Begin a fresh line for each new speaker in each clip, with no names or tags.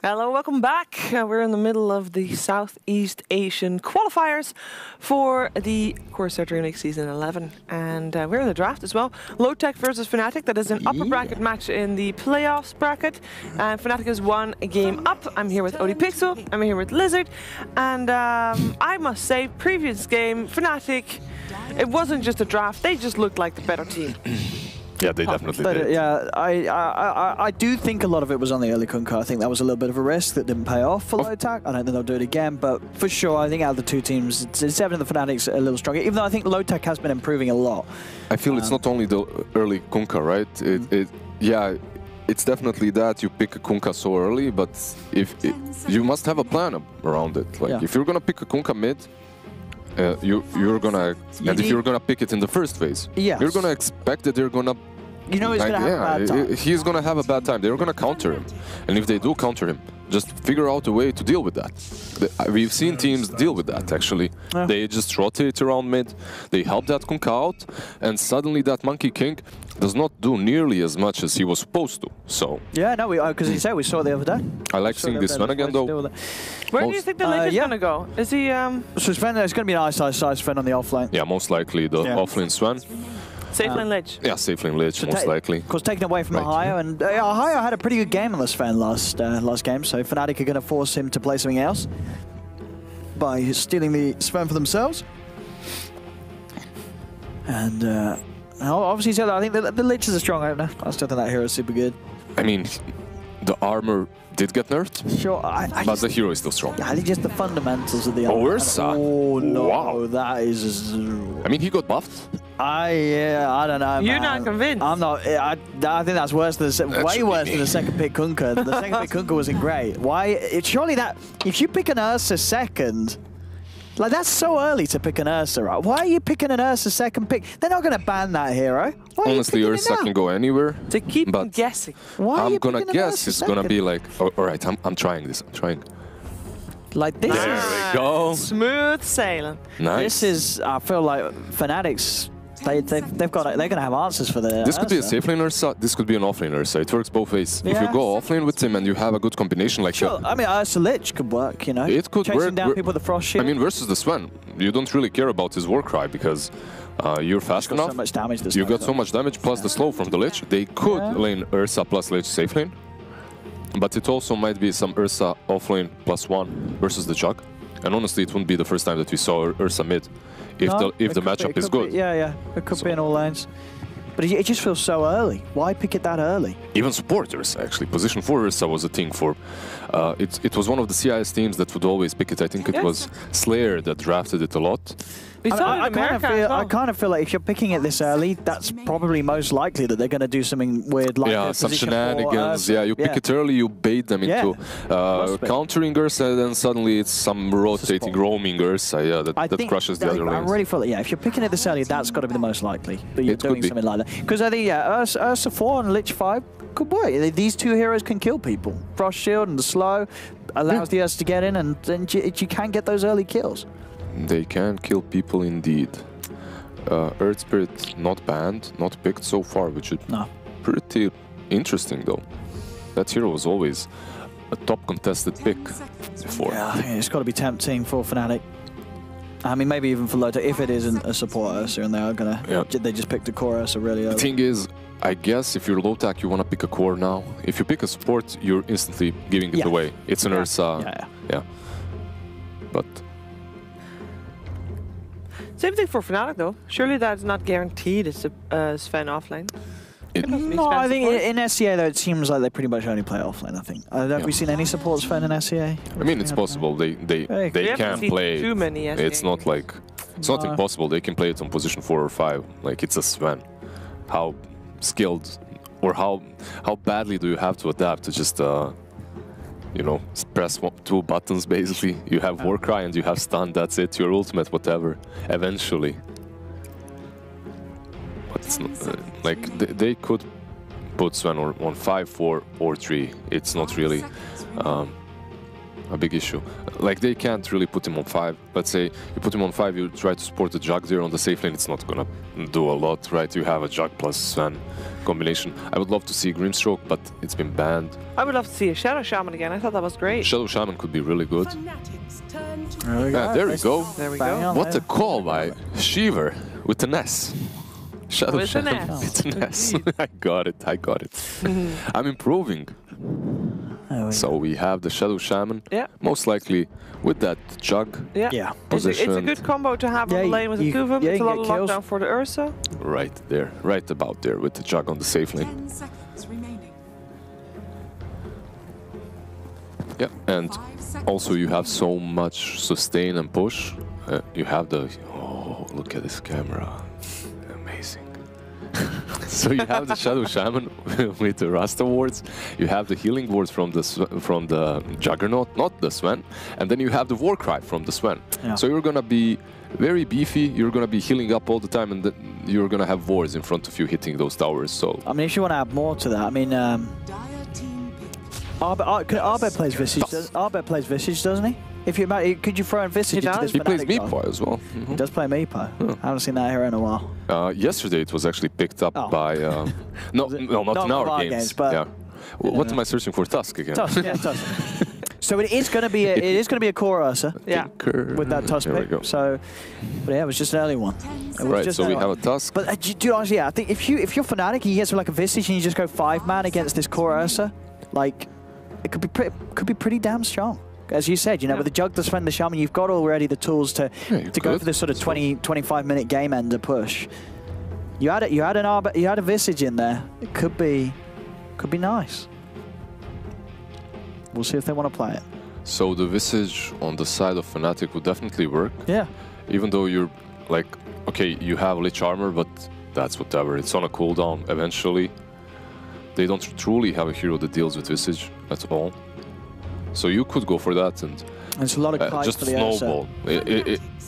Hello, welcome back. We're in the middle of the Southeast Asian qualifiers for the CORSAIR DreamLeague Season 11. And we're in the draft as well. Lotac versus Fnatic. That is an upper bracket match in the playoffs bracket. And Fnatic is one game up. I'm here with Odie Pixel. I'm here with Lizard. And I must say, previous game, Fnatic, it wasn't just a draft. They just looked like the better team.
Yeah, they definitely did.
Yeah, I do think a lot of it was on the early Kunkka. I think that was a little bit of a risk that didn't pay off for Lotac. I don't think they'll do it again, but for sure, I think out of the two teams, it's evident the Fnatic's a little stronger, even though I think Lotac has been improving a lot.
I feel it's not only the early Kunkka, right? Yeah, it's definitely that you pick a Kunkka so early, but you must have a plan around it. Like, if you're going to pick a Kunkka mid, you're gonna, and if you're gonna pick it in the first phase, you're gonna expect that they're gonna,
he's gonna have a bad time.
He's gonna have a bad time. They're gonna counter him, and if they do counter him, just figure out a way to deal with that. We've seen teams deal with that actually. Yeah. They just rotate around mid, they help that Kunkka out, and suddenly that Monkey King does not do nearly as much as he was supposed to. So
yeah, no, because he said we saw it the other day.
I like seeing this Sven again though.
Where do you think the Lich is gonna go? Is he?
So Sven, it's gonna be an ice Sven on the offlane.
Yeah, most likely the offlane Sven.
Safe lane Lich.
Yeah, safe lane Lich, so most likely.
Of course, taken away from Ohio, and Ohio had a pretty good game on this Sven last game, so Fnatic are going to force him to play something else by stealing the Sven for themselves. And obviously, I think the Lich is a strong opener. I still think that hero is super good.
I mean, the armor did get nerfed,
sure,
but the hero is still strong.
Yeah, I think just the fundamentals of the armor.
Ursa.
Oh no,
wow.
That is.
I mean, he got buffed.
I don't know.
You're
man.
not convinced.
I'm not. I think that's worse than way worse than the second pick Kunkka. The second pick Kunkka wasn't great. Why? Surely that if you pick an Ursa second, like that's so early to pick an Ursa. Right? Why are you picking an Ursa second pick? They're not going to ban that hero. Why
honestly, Ursa can go anywhere.
To keep them guessing.
Why
I'm gonna guess it's gonna be like, all right, I'm trying this. I'm trying.
Like this.
There we go.
Smooth sailing.
Nice.
This is. I feel like Fnatic's. They've got. They're gonna have answers for the.
This could be a safe lane Ursa. This could be an offlane Ursa. It works both ways.
Yeah.
If you go offlane with him and you have a good combination like
sure. I mean, Ursa Lich could work. You know.
It could
chasing
work.
down people with the frost shield.
I mean, versus the Sven, you don't really care about his Warcry because you're fast enough.
So much damage. This
you got so much damage plus the slow from the Lich. They could lane Ursa plus Lich safe lane, but it also might be some Ursa offlane +1 versus the Jug. And honestly, it wouldn't be the first time that we saw Ursa mid if the matchup is good.
Yeah, it could be in all lanes. But it just feels so early. Why pick it that early?
Even support Ursa, actually. Position 4 Ursa was a thing for... it was one of the CIS teams that would always pick it. I think it was Slayer that drafted it a lot.
I kind of feel like if you're picking it this early, that's probably most likely that they're going to do something weird like
some shenanigans. You pick it early, you bait them into countering Ursa, and then suddenly it's some rotating, roaming Ursa that crushes the other lanes.
I really feel like, if you're picking it this early, that's got to be the most likely that you're doing something like that. Because I think, Ursa 4 and Lich 5 could work. These two heroes can kill people. Frost Shield and the slow allows the Ursa to get in, and you can get those early kills.
They can kill people indeed. Earth Spirit not banned, not picked so far, which is pretty interesting though. That hero was always a top contested pick before.
Yeah, it's got to be tempting for Fnatic. I mean, maybe even for Lotac, if it isn't a support Ursa and they are gonna, they just picked a core Ursa really early.
The thing is, I guess if you're Lotac, you want to pick a core now. If you pick a support, you're instantly giving it away. It's an Ursa. Yeah. But
same thing for Fnatic though. Surely that's not guaranteed it's a Sven offlane.
No, I think in SCA though it seems like they pretty much only play offlane. I think. Have we seen any support Sven in SCA?
I mean, it's possible. They can play.
Too many SCA.
It's not like not impossible. They can play it on position 4 or 5. Like it's a Sven. How skilled or how badly do you have to adapt to just you know, press 2 buttons basically. You have Warcry and you have stun, that's it, your ultimate, whatever, eventually. But it's not, like, they could put Sven on 5, 4, or 3. It's not really a big issue. Like, they can't really put him on 5. Let's say you put him on 5, you try to support the Jug there on the safe lane, it's not gonna do a lot, right? You have a Jug plus Sven combination. I would love to see Grimstroke, but it's been banned.
I would love to see a Shadow Shaman again. I thought that was great.
Shadow Shaman could be really good.
There we go.
Yeah, there we go.
There we
Bang
go.
on.
What a call by Shiver with an S. Shadow
With an
Shaman
S.
with an S. I got it, I got it. I'm improving. So we have the Shadow Shaman,
Yeah.
most likely with that Jug
Yeah.
Yeah.
It's a
position
good combo to have
Yeah,
on the lane with the
you-
two of them.
yeah,
It's a
you
lot
get
of
kills.
lockdown for the Ursa.
right there, right about there with the Jug on the safe lane.
10 seconds remaining.
Yeah, and
5 seconds
also you have so
remaining.
much sustain and push. You have the, oh, look at this camera, amazing. So you have the Shadow Shaman with the Rasta wards, you have the healing wards from the Juggernaut, not the Sven, and then you have the Warcry from the Sven.
Yeah.
So you're gonna be very beefy, you're gonna be healing up all the time, and you're gonna have wards in front of you hitting those towers. So
I mean, if you want to add more to that, I mean,
Dire team pick.
Arbet plays Visage. Arbet plays Visage, doesn't he? If you could you throw in Visage
He
into
does.
this
he plays
Fnatic guy?
Meepo as well.
He does play Meepo. I haven't seen that hero in a while.
Yesterday it was actually picked up
Oh.
by no, not in our games.
but
yeah. What am I searching for? Tusk again.
Tusk, yeah, Tusk. So it is going to be a core Ursa
Yeah.
with that Tusk
There we
pick.
go.
So, but yeah, it was just an early one.
10
It was
seconds.
Right,
just
so
an
we
early
have a
one.
Tusk.
But do you honestly, yeah, I think if you're Fnatic and you get something like a Visage and you just go 5-man against this core Ursa, like it could be pretty damn strong. As you said, you know,
Yeah.
with the Jug, the Sven, the Shaman, you've got already the tools to
Yeah, you
go
could.
for this sort of 20-25 minute game ender push. You had a Visage in there. It could be nice. We'll see if they want to play it.
So the Visage on the side of Fnatic would definitely work.
Yeah.
Even though you're like, okay, you have Lich Armor, but that's whatever. It's on a cooldown eventually. They don't truly have a hero that deals with Visage at all. So you could go for that and
It's a lot of kites
just
for the Ursa.
snowball.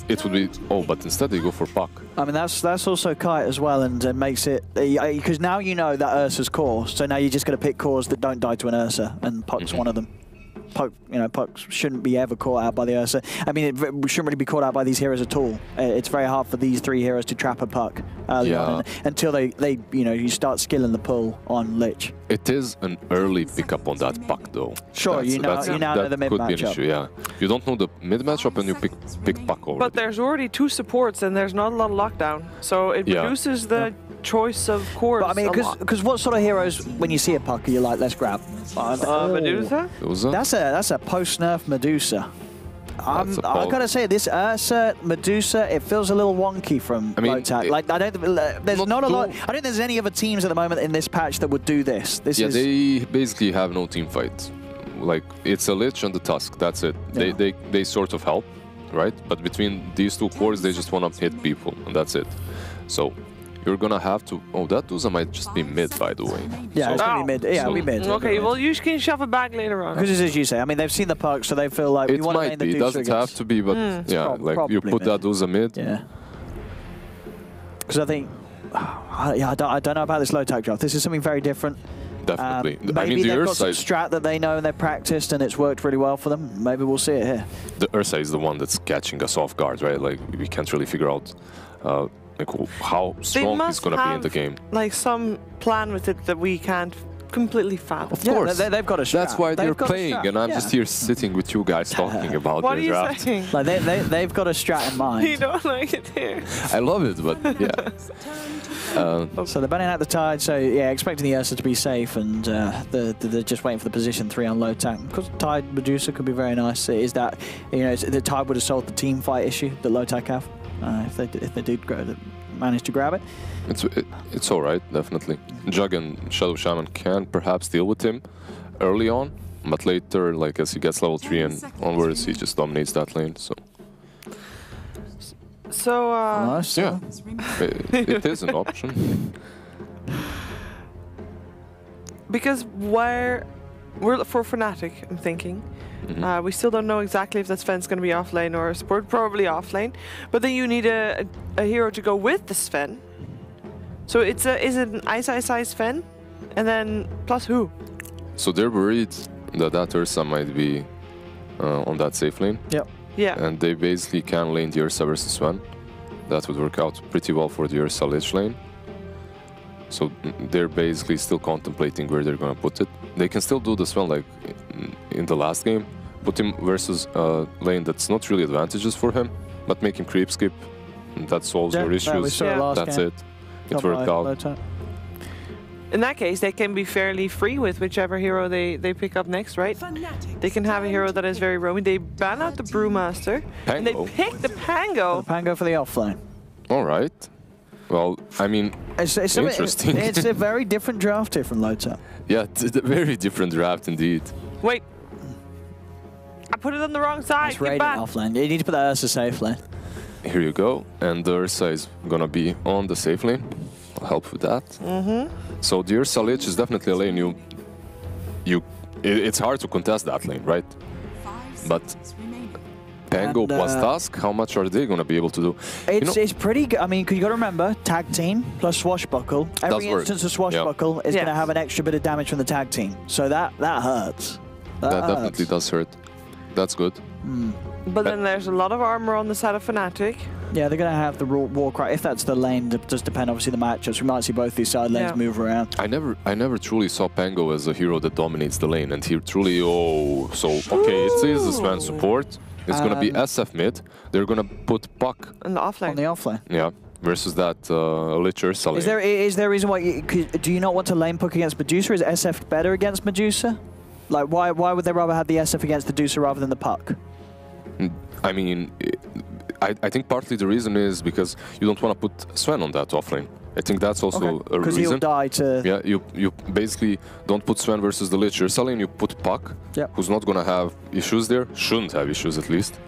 It would be, oh, but instead they go for Puck.
I mean, that's also kite as well, and makes it because now you know that Ursa's core. So now you're just going to pick cores that don't die to an Ursa, and Puck's one of them. Puck shouldn't be ever caught out by the Ursa. I mean, it shouldn't really be caught out by these heroes at all. It's very hard for these 3 heroes to trap a Puck early on, until they you start skilling the pull on Lich.
It is an early pickup on that Puck though.
Sure, you now know the mid
could be an
matchup.
issue, yeah. You don't know the mid matchup and you pick Puck already.
But there's already 2 supports and there's not a lot of lockdown. So it
Yeah.
reduces the choice of cores
But I mean,
a lot.
because what sort of heroes, when you see a Puck, are you like, let's grab?
Medusa?
That's a post-nerf Medusa. I
pulse.
gotta say, this Ursa Medusa, it feels a little wonky from
I mean,
Lotac. Like, I don't. There's
not
not a lot.
too-
I don't think there's any other teams at the moment in this patch that would do this. This
Yeah,
is.
they basically have no team fight. Like, it's a Lich and the Tusk, that's it.
Yeah.
They sort of help, right? But between these 2 cores, they just want to hit people, and that's it. So, you're gonna have to... Oh, that Duza might just be mid, by the way.
Yeah, it's
So-
gonna be mid. Yeah,
so-
it'll be mid.
Okay, well, you can shove it back later on.
Because as you say, I mean, they've seen the Puck, so they feel like we
It
want to
might
main the
be, it
Medusa
doesn't have
against.
to be, but yeah, like you
probably
put
mid.
that Duza mid.
Yeah. Because I think, I don't know about this Lotac draft. This is something very different.
Definitely.
Maybe
I mean, the
they've got some
Ursa,
strat that they know and they've practiced and it's worked really well for them. Maybe we'll see it here.
the Ursa is the one that's catching us off guard, right? Like, we can't really figure out like how
They
strong he's
must
gonna be in
have
the game.
like some plan with it that we can't completely fathom.
Of course.
They've got a strat.
That's why they're
They've got a
playing,
strat.
and I'm just here sitting with you guys talking about
What are
the
you
draft.
saying?
Like they've got a strat in mind.
You don't like it here.
I love it, but yeah.
So they're banning out the Tide, so yeah, expecting the Ursa to be safe, and they're just waiting for the position 3 on Lotac. Because Tide Medusa could be very nice. Is that, you know, the Tide would have solved the team fight issue that Lotac have if they did manage to grab it.
It's all right, definitely. Jug and Shadow Shaman can perhaps deal with him early on, but later, like as he gets level 3 and onwards, he just dominates that lane. So
Nice.
yeah, it is an option.
Because we're for Fnatic, I'm thinking. We still don't know exactly if that Sven's going to be offlane or support, probably offlane. But then you need a hero to go with the Sven. So is it an Ice Sven? And then plus who?
So they're worried that Ursa might be on that safe lane.
Yep.
Yeah.
And they basically can lane the Ursa versus Sven. That would work out pretty well for the Ursa Lich lane. So they're basically still contemplating where they're gonna put it. They can still do this well, like in the last game. Put him versus a lane that's not really advantageous for him, but make him creep skip. And that solves your issues. That's it. It worked out.
In that case, they can be fairly free with whichever hero they pick up next, right? They can have a hero that is very roaming. They ban out the Brewmaster, and they pick the Pango.
The Pango for the offlane.
All right. Well, I mean,
it's
interesting.
It's a very different draft here from Lotac.
Yeah, it's a very different draft indeed.
Wait. I put it on the wrong side.
It's Radiant offlane. You need to put the Ursa safe lane.
Here you go. And the Ursa is going to be on the safe lane. I'll help with that. So the Ursa Lich is definitely a lane it's hard to contest that lane, right? But Pango plus Tusk, how much are they going to be able to do?
It's pretty good. I mean, you got to remember, tag team plus Swashbuckle. Every instance of Swashbuckle is going to have an extra bit of damage from the tag team. So that hurts.
That definitely does hurt. That's good.
But then there's a lot of armor on the side of Fnatic.
Yeah, they're going to have the Warcry. If that's the lane, it does depend, obviously, the matchups. We might see both these side lanes move around. I
never truly saw Pango as a hero that dominates the lane, and he truly, okay, it is a Sven support. It's going to be SF mid. They're going to put Puck
on the offlane.
On the offlane.
Yeah, versus that Lich Ursa lane.
Is there a reason why do you not want to lane Puck against Medusa? Is SF better against Medusa? Like, why would they rather have the SF against the Medusa rather than the Puck?
I mean, I think partly the reason is because you don't want to put Sven on that offlane. I think that's also a reason.
Because he'll die to...
Yeah, you basically don't put Sven versus the Lich Ursa lane, you put Puck, who's not going to have issues there, shouldn't have issues at least.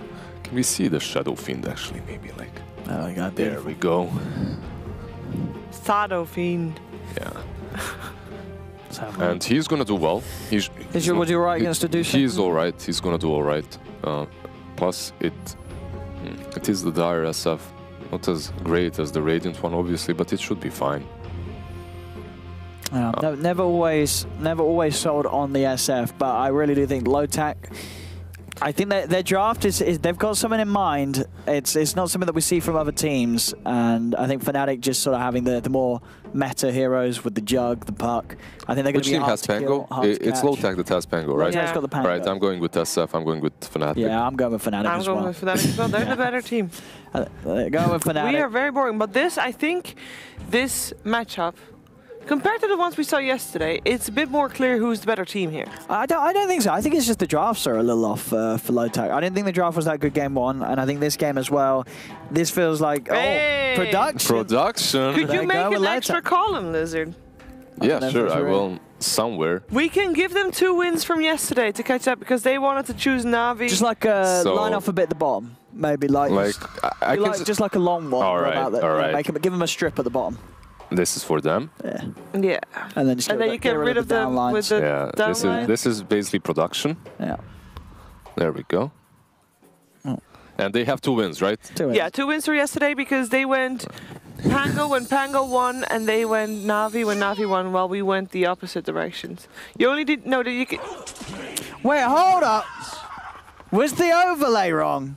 Can we see the Shadow Fiend actually, maybe like...
Oh my god,
there we go.
Shadow Fiend.
Yeah. And he's going to do well.
Was he alright against Medusa?
He's alright, he's going to do alright. Plus, it is the Dire SF. Not as great as the Radiant one, obviously, but it should be fine.
Never always sold on the SF, but I really do think Lotac. I think that their draft is they've got something in mind. It's not something that we see from other teams, and I think Fnatic just sort of having the more meta heroes with the Jug, the Puck. I think they're going to be hard to kill.
Which team has Pango? It's Lotac that has Pango, right?
Yeah, it's got the Pango.
Right, I'm going with SF. I'm going with Fnatic.
Yeah, I'm going with Fnatic as well.
I'm going with Fnatic as well. They're the better team.
Going with Fnatic.
We are very boring, but I think this matchup, compared to the ones we saw yesterday, it's a bit more clear who's the better team here.
I don't think so. I think it's just the drafts are a little off for Lotac. I didn't think the draft was that good game one, and I think this game as well. This feels like production.
Could you make an extra column, Lizard?
Yeah, sure, I will somewhere.
We can give them 2 wins from yesterday to catch up because they wanted to choose Na'Vi.
Just like line off a bit at the bottom, maybe just like a long one.
All right.
Give them a strip at the bottom.
This is for them.
Yeah.
And then
you get rid of them with the
this is basically production.
Yeah.
There we go. And they have 2 wins, right?
2 wins.
Yeah, 2 wins for yesterday because they went Pango when Pango won, and they went Na'Vi when Na'Vi won, while we went the opposite directions. You only did you could.
Wait, hold up. Was the overlay wrong?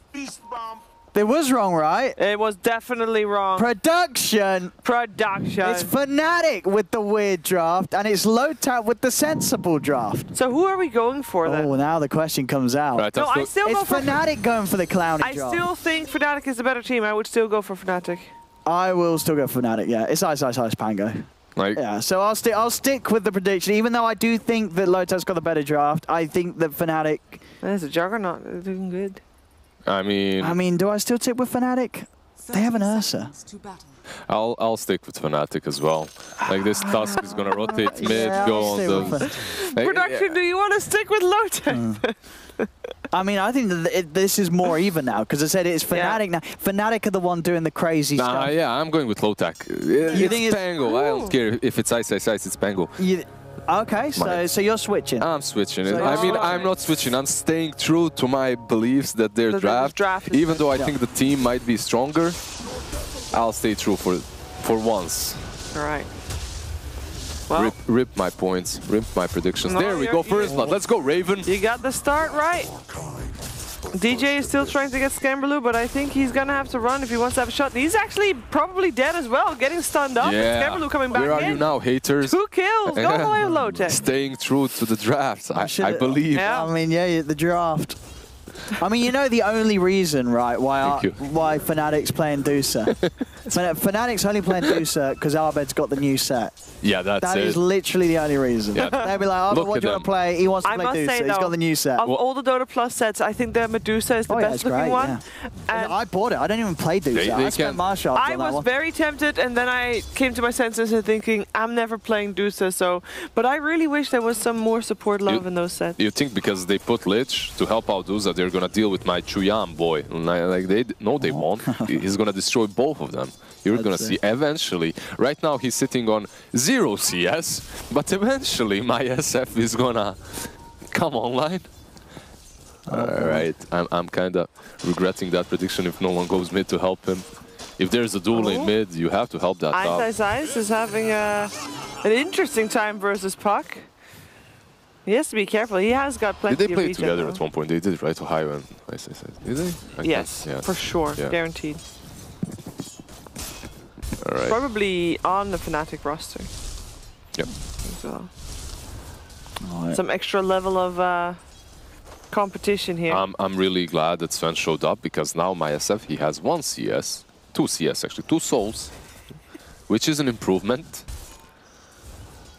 It was wrong, right?
It was definitely wrong.
Production. It's Fnatic with the weird draft, and it's Lotac with the sensible draft.
So who are we going for then?
Oh, now the question comes out.
Right,
no, I still go for
Fnatic going for the clowny draft.
I still think Fnatic is the better team. I would still go for Fnatic.
I will still go for Fnatic, yeah. It's Ice Pango. Yeah, so I'll stick with the prediction, even though I do think that Lotac's got the better draft. I think that Fnatic...
There's a Juggernaut. They're doing good.
I mean,
do I still stick with Fnatic? They have an Ursa.
I'll stick with Fnatic as well. Like this Tusk is gonna rotate mid, go on the
production. Do you want to stick with Lotac?
I mean, I think that this is more even now because I said it's Fnatic now. Fnatic are the one doing the crazy stuff.
Yeah, I'm going with Lotac. It's Pango. I don't care if it's ice. It's Pango.
Okay, so you're switching.
I'm switching. I'm not switching. I'm staying true to my beliefs that their draft, even though I think the team might be stronger, I'll stay true for once.
All right. Well,
rip my points, rip my predictions. There we go, first blood. Let's go, Raven.
You got the start right. DJ is still trying to get Scamberloo, but I think he's gonna have to run if he wants to have a shot. He's actually probably dead as well, getting stunned up.
Yeah.
Scamberloo coming back in.
Where are you now, haters?
2 kills, go away with Lotac.
Staying true to the draft, I believe.
Yeah.
I mean, yeah, the draft. I mean, you know the only reason, right, why Fnatic's playing Dusa. Fnatic's only playing Dusa because Abed's got the new set.
Yeah, that's
That
it.
is literally the only reason.
Yeah.
They'll be like, Abed, what do you want to play? He wants to play Dusa.
Say,
He's got the new set.
Of all the Dota Plus sets, I think the Medusa is the best looking one.
Yeah.
And
I bought it. I don't even play Dusa. I spent my shots on that
I was
one.
very tempted, and then I came to my senses and thinking, I'm never playing Dusa, so... But I really wish there was some more support love in those sets.
You think because they put Lich to help out Dusa, they're going to deal with my Chuyam boy? Like they won't. He's going to destroy both of them. You're going to see eventually. Right now he's sitting on 0 CS, but eventually my SF is going to come online. Alright, I'm kind of regretting that prediction if no one goes mid to help him. If there's a duel in mid, you have to help that top.
Ice is having an interesting time versus Puck. He has to be careful. He has got plenty of
Did they play
regen,
together
though.
at one point? They did, right? Ohio and Ice. Did they?
Yes, for sure.
Yeah.
Guaranteed.
All right.
Probably on the Fnatic roster.
Yep.
As well. Some extra level of competition here.
I'm really glad that Sven showed up because now my SF, he has 1 CS, 2 CS actually, 2 souls, which is an improvement.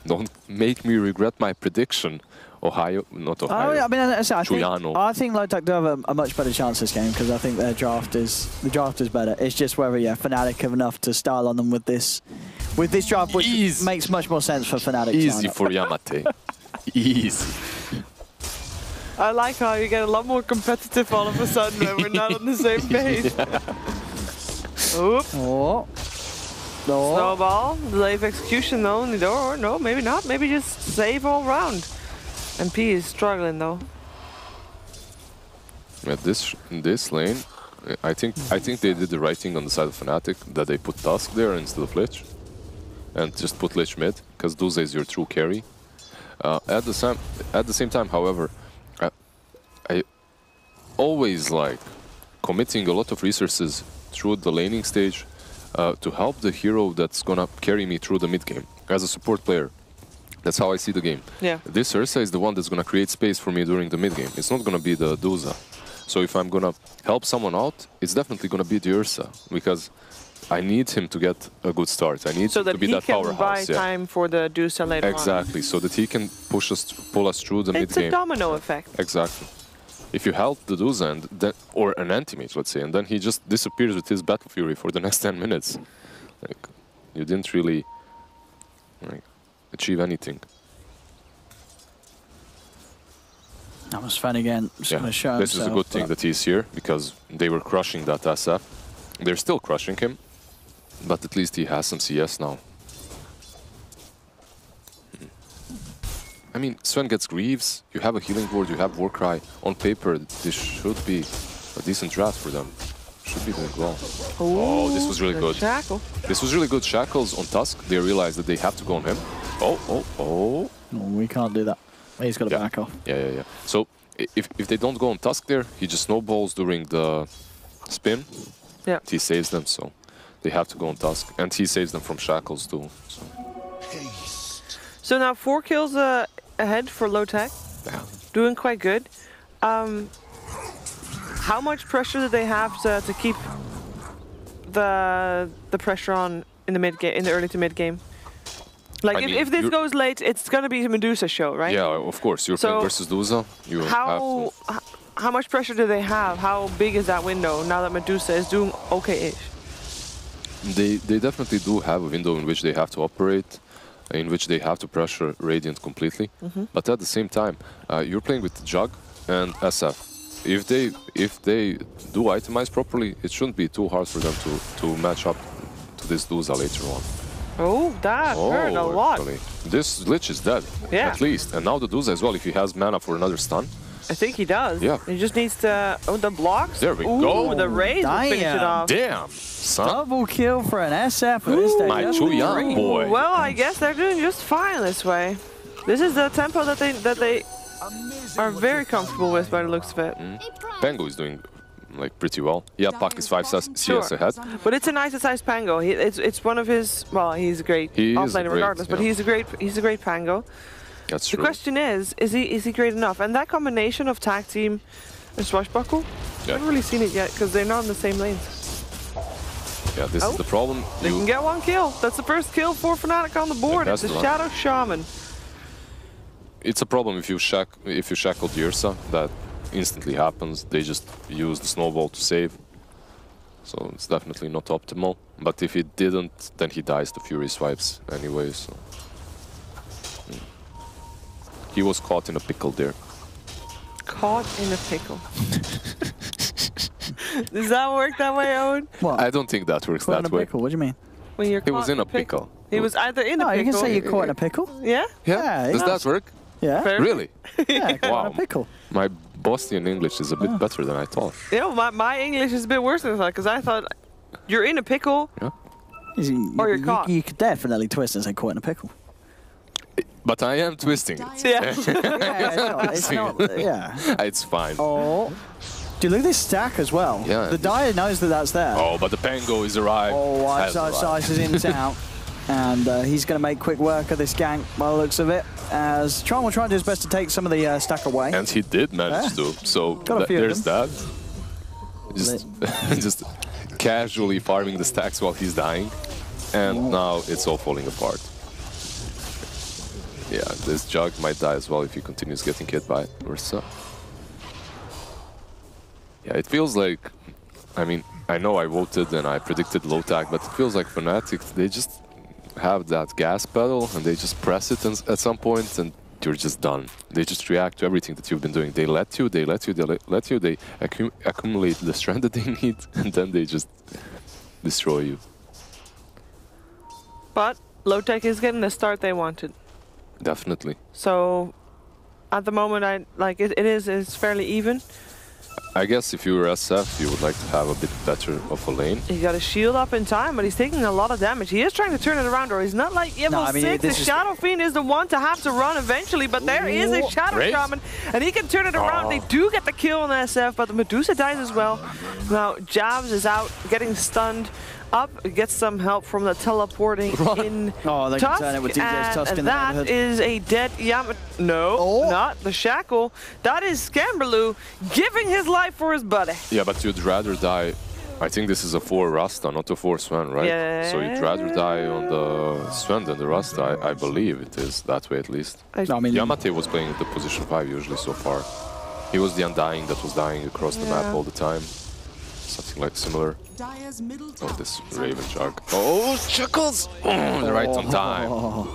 Don't make me regret my prediction. Ohio, not Ohio.
Oh, yeah, I mean, I think Lotac do have a much better chance this game because I think their draft is better. It's just whether Fnatic have enough to style on them with this draft, which makes much more sense for Fnatic.
Easy for Yamate. Easy.
I like how you get a lot more competitive all of a sudden when we're not on the same page. Oop.
Oh.
Snowball, delay of execution though, or no, maybe not. Maybe just save all round. MP is struggling though.
At this lane, I think they did the right thing on the side of Fnatic that they put Tusk there instead of Lich, and just put Lich mid because Duza is your true carry. At the same time, however, I always like committing a lot of resources through the laning stage to help the hero that's gonna carry me through the mid game as a support player. That's how I see the game.
Yeah.
This Ursa is the one that's gonna create space for me during the mid game. It's not gonna be the Duza. So if I'm gonna help someone out, it's definitely gonna be the Ursa because I need him to get a good start. I need him to be that powerhouse.
So that he can buy time for the Dusa later on.
Exactly. So that he can pull us through the mid game.
It's a domino effect.
Exactly. If you help the Duza and then, or an anti-mage, let's say, and then he just disappears with his Battle Fury for the next 10 minutes, like you didn't really achieve anything.
That was fun again. Just gonna show
this is a good thing that he's here because they were crushing that SF. They're still crushing him, but at least he has some CS now. I mean, Sven gets Greaves, you have a healing ward, you have Warcry. On paper, this should be a decent draft for them. Should be doing well. Oh, this was really good.
Shackle.
This was really good. Shackles on Tusk. They realized that they have to go on him. Oh.
No, we can't do that. He's got to back off.
Yeah. So if they don't go on Tusk there, he just snowballs during the spin.
Yeah.
He saves them, so they have to go on Tusk. And he saves them from Shackles too.
So now 4 kills ahead for Lotac.
Yeah.
Doing quite good. How much pressure do they have to keep the pressure on in the mid game, in the early to mid game? Like if this goes late, it's gonna be a Medusa show, right?
Yeah, of course. You're playing versus Duza. You have to.
How much pressure do they have? How big is that window now that Medusa is doing okay-ish?
They definitely do have a window in which they have to operate, in which they have to pressure Radiant completely. But at the same time, you're playing with Jug and SF. If they do itemize properly, it shouldn't be too hard for them to match up to this Duza later on.
Oh, that hurt a lot.
Actually. This Lich is dead, at least. And now the Duza as well, if he has mana for another stun.
I think he does.
Yeah.
He just needs to... Oh, the blocks.
There we go.
The raise will finish it off.
Damn, son.
Double kill for an SF.
My too young boy.
Well, I guess they're doing just fine this way. This is the tempo that they are very comfortable with by the looks of it.
Pango is doing like pretty well. Yeah, Puck is 5 CS ahead.
But it's a nice sized Pango. It's one of his. Well, he's a great offlaner regardless, but he's a great Pango.
That's true.
The question is he great enough? And that combination of tag team and swashbuckle, I haven't really seen it yet because they're not in the same lanes.
Yeah, this is the problem.
They can get one kill. That's the first kill for Fnatic on the board. It's the Shadow Shaman.
It's a problem if you shackle Ursa. That instantly happens. They just use the snowball to save. So it's definitely not optimal. But if he didn't, then he dies to Fury swipes anyway. So he was caught in a pickle there.
Caught in a pickle. Does that work that way, Owen?
What?
I don't think that works that way.
Pickle. What do you mean?
When you're
He was in a pickle.
He was either in a pickle.
No, you can say you're caught in a pickle.
Yeah?
Yeah,
Does that work?
Yeah.
Fair.
Really?
Yeah, caught in a pickle.
My Bosnian English is a bit better than I thought.
Yeah, my English is a bit worse than I thought, because I thought you're in a pickle or you're caught.
You could definitely twist and say caught in a pickle.
But I am twisting it.
Yeah.
Yeah, it's not, yeah.
It's fine.
Oh. Dude, look at this stack as well.
Yeah.
The Dire knows that that's there.
Oh, but the Pango is arrived.
Oh, Ice is in town. And he's going to make quick work of this gank by the looks of it. As Tron will try to do his best to take some of the stack away.
And he did manage to. So there's that. Just casually farming the stacks while he's dying. And now it's all falling apart. Yeah, this Jug might die as well if he continues getting hit by Ursa. Yeah, it feels like, I mean, I know I voted and I predicted Lotac, but it feels like Fnatic, they just have that gas pedal and they just press it at some point and you're just done. They just react to everything that you've been doing. They let you, they accumulate the strength that they need and then they just destroy you.
But Lotac is getting the start they wanted.
Definitely.
So at the moment, it's fairly even.
I guess if you were SF, you would like to have a bit better of a lane.
He got a shield up in time, but he's taking a lot of damage. He is trying to turn it around, or he's not like level 6. The Shadow Fiend is the one to have to run eventually, but there is a Shadow Shaman, and he can turn it around. They do get the kill on the SF, but the Medusa dies as well. Now, Jabs is out, getting stunned. Up, gets some help from the teleporting in
they
Tusk,
can turn it with DJ's Tusk in the
that
neighborhood.
is a dead Yamato. No, not the Shackle. That is Scamberloo giving his life for his buddy.
Yeah, but you'd rather die. I think this is a 4 Rasta, not a 4 Sven, right?
Yeah.
So you'd rather die on the Sven than the Rasta. I believe it is that way at least.
I mean,
Yamate was playing the position 5 usually so far. He was the Undying that was dying across the map all the time. Something like similar. Oh, this Raven Jug. Oh, Chuckles! Right on time.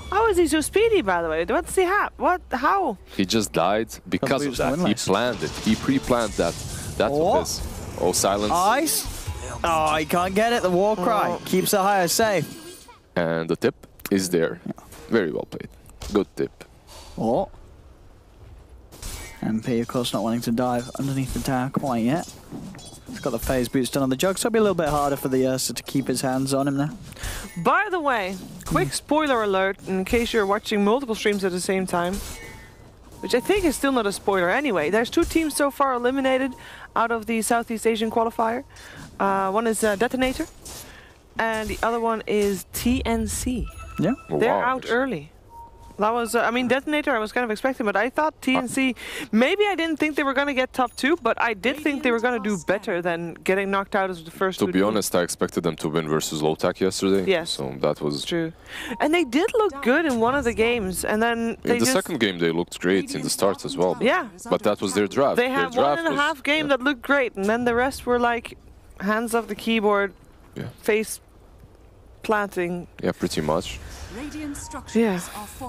How is he so speedy, by the way? What's he have? What? How?
He just died because of that. He planned it. He pre-planned that. That's what this. Oh, silence.
Ice. Oh, he can't get it. The war cry keeps the higher safe.
And the tip is there. Very well played. Good tip.
Oh. MP, of course, not wanting to dive underneath the tower quite yet. He's got the phase boots done on the Jug, so it'll be a little bit harder for the Ursa to keep his hands on him now.
By the way, quick spoiler alert in case you're watching multiple streams at the same time, which I think is still not a spoiler anyway. There's 2 teams so far eliminated out of the Southeast Asian qualifier. One is Detonator, and the other one is TNC.
Yeah.
They're out early. That was, I mean, Detonator I was kind of expecting, but I thought TNC, maybe I didn't think they were going to get top 2, but I did think they were going to do better than getting knocked out as the first 2.
To be honest, I expected them to win versus Lotac yesterday.
Yes.
So that was
true. And they did look good in one of the games, and then
in the second game they looked great in the start as well.
Yeah.
But that was their draft.
They had 1.5 game that looked great, and then the rest were like hands off the keyboard, face planting.
Yeah, pretty much.
Yeah,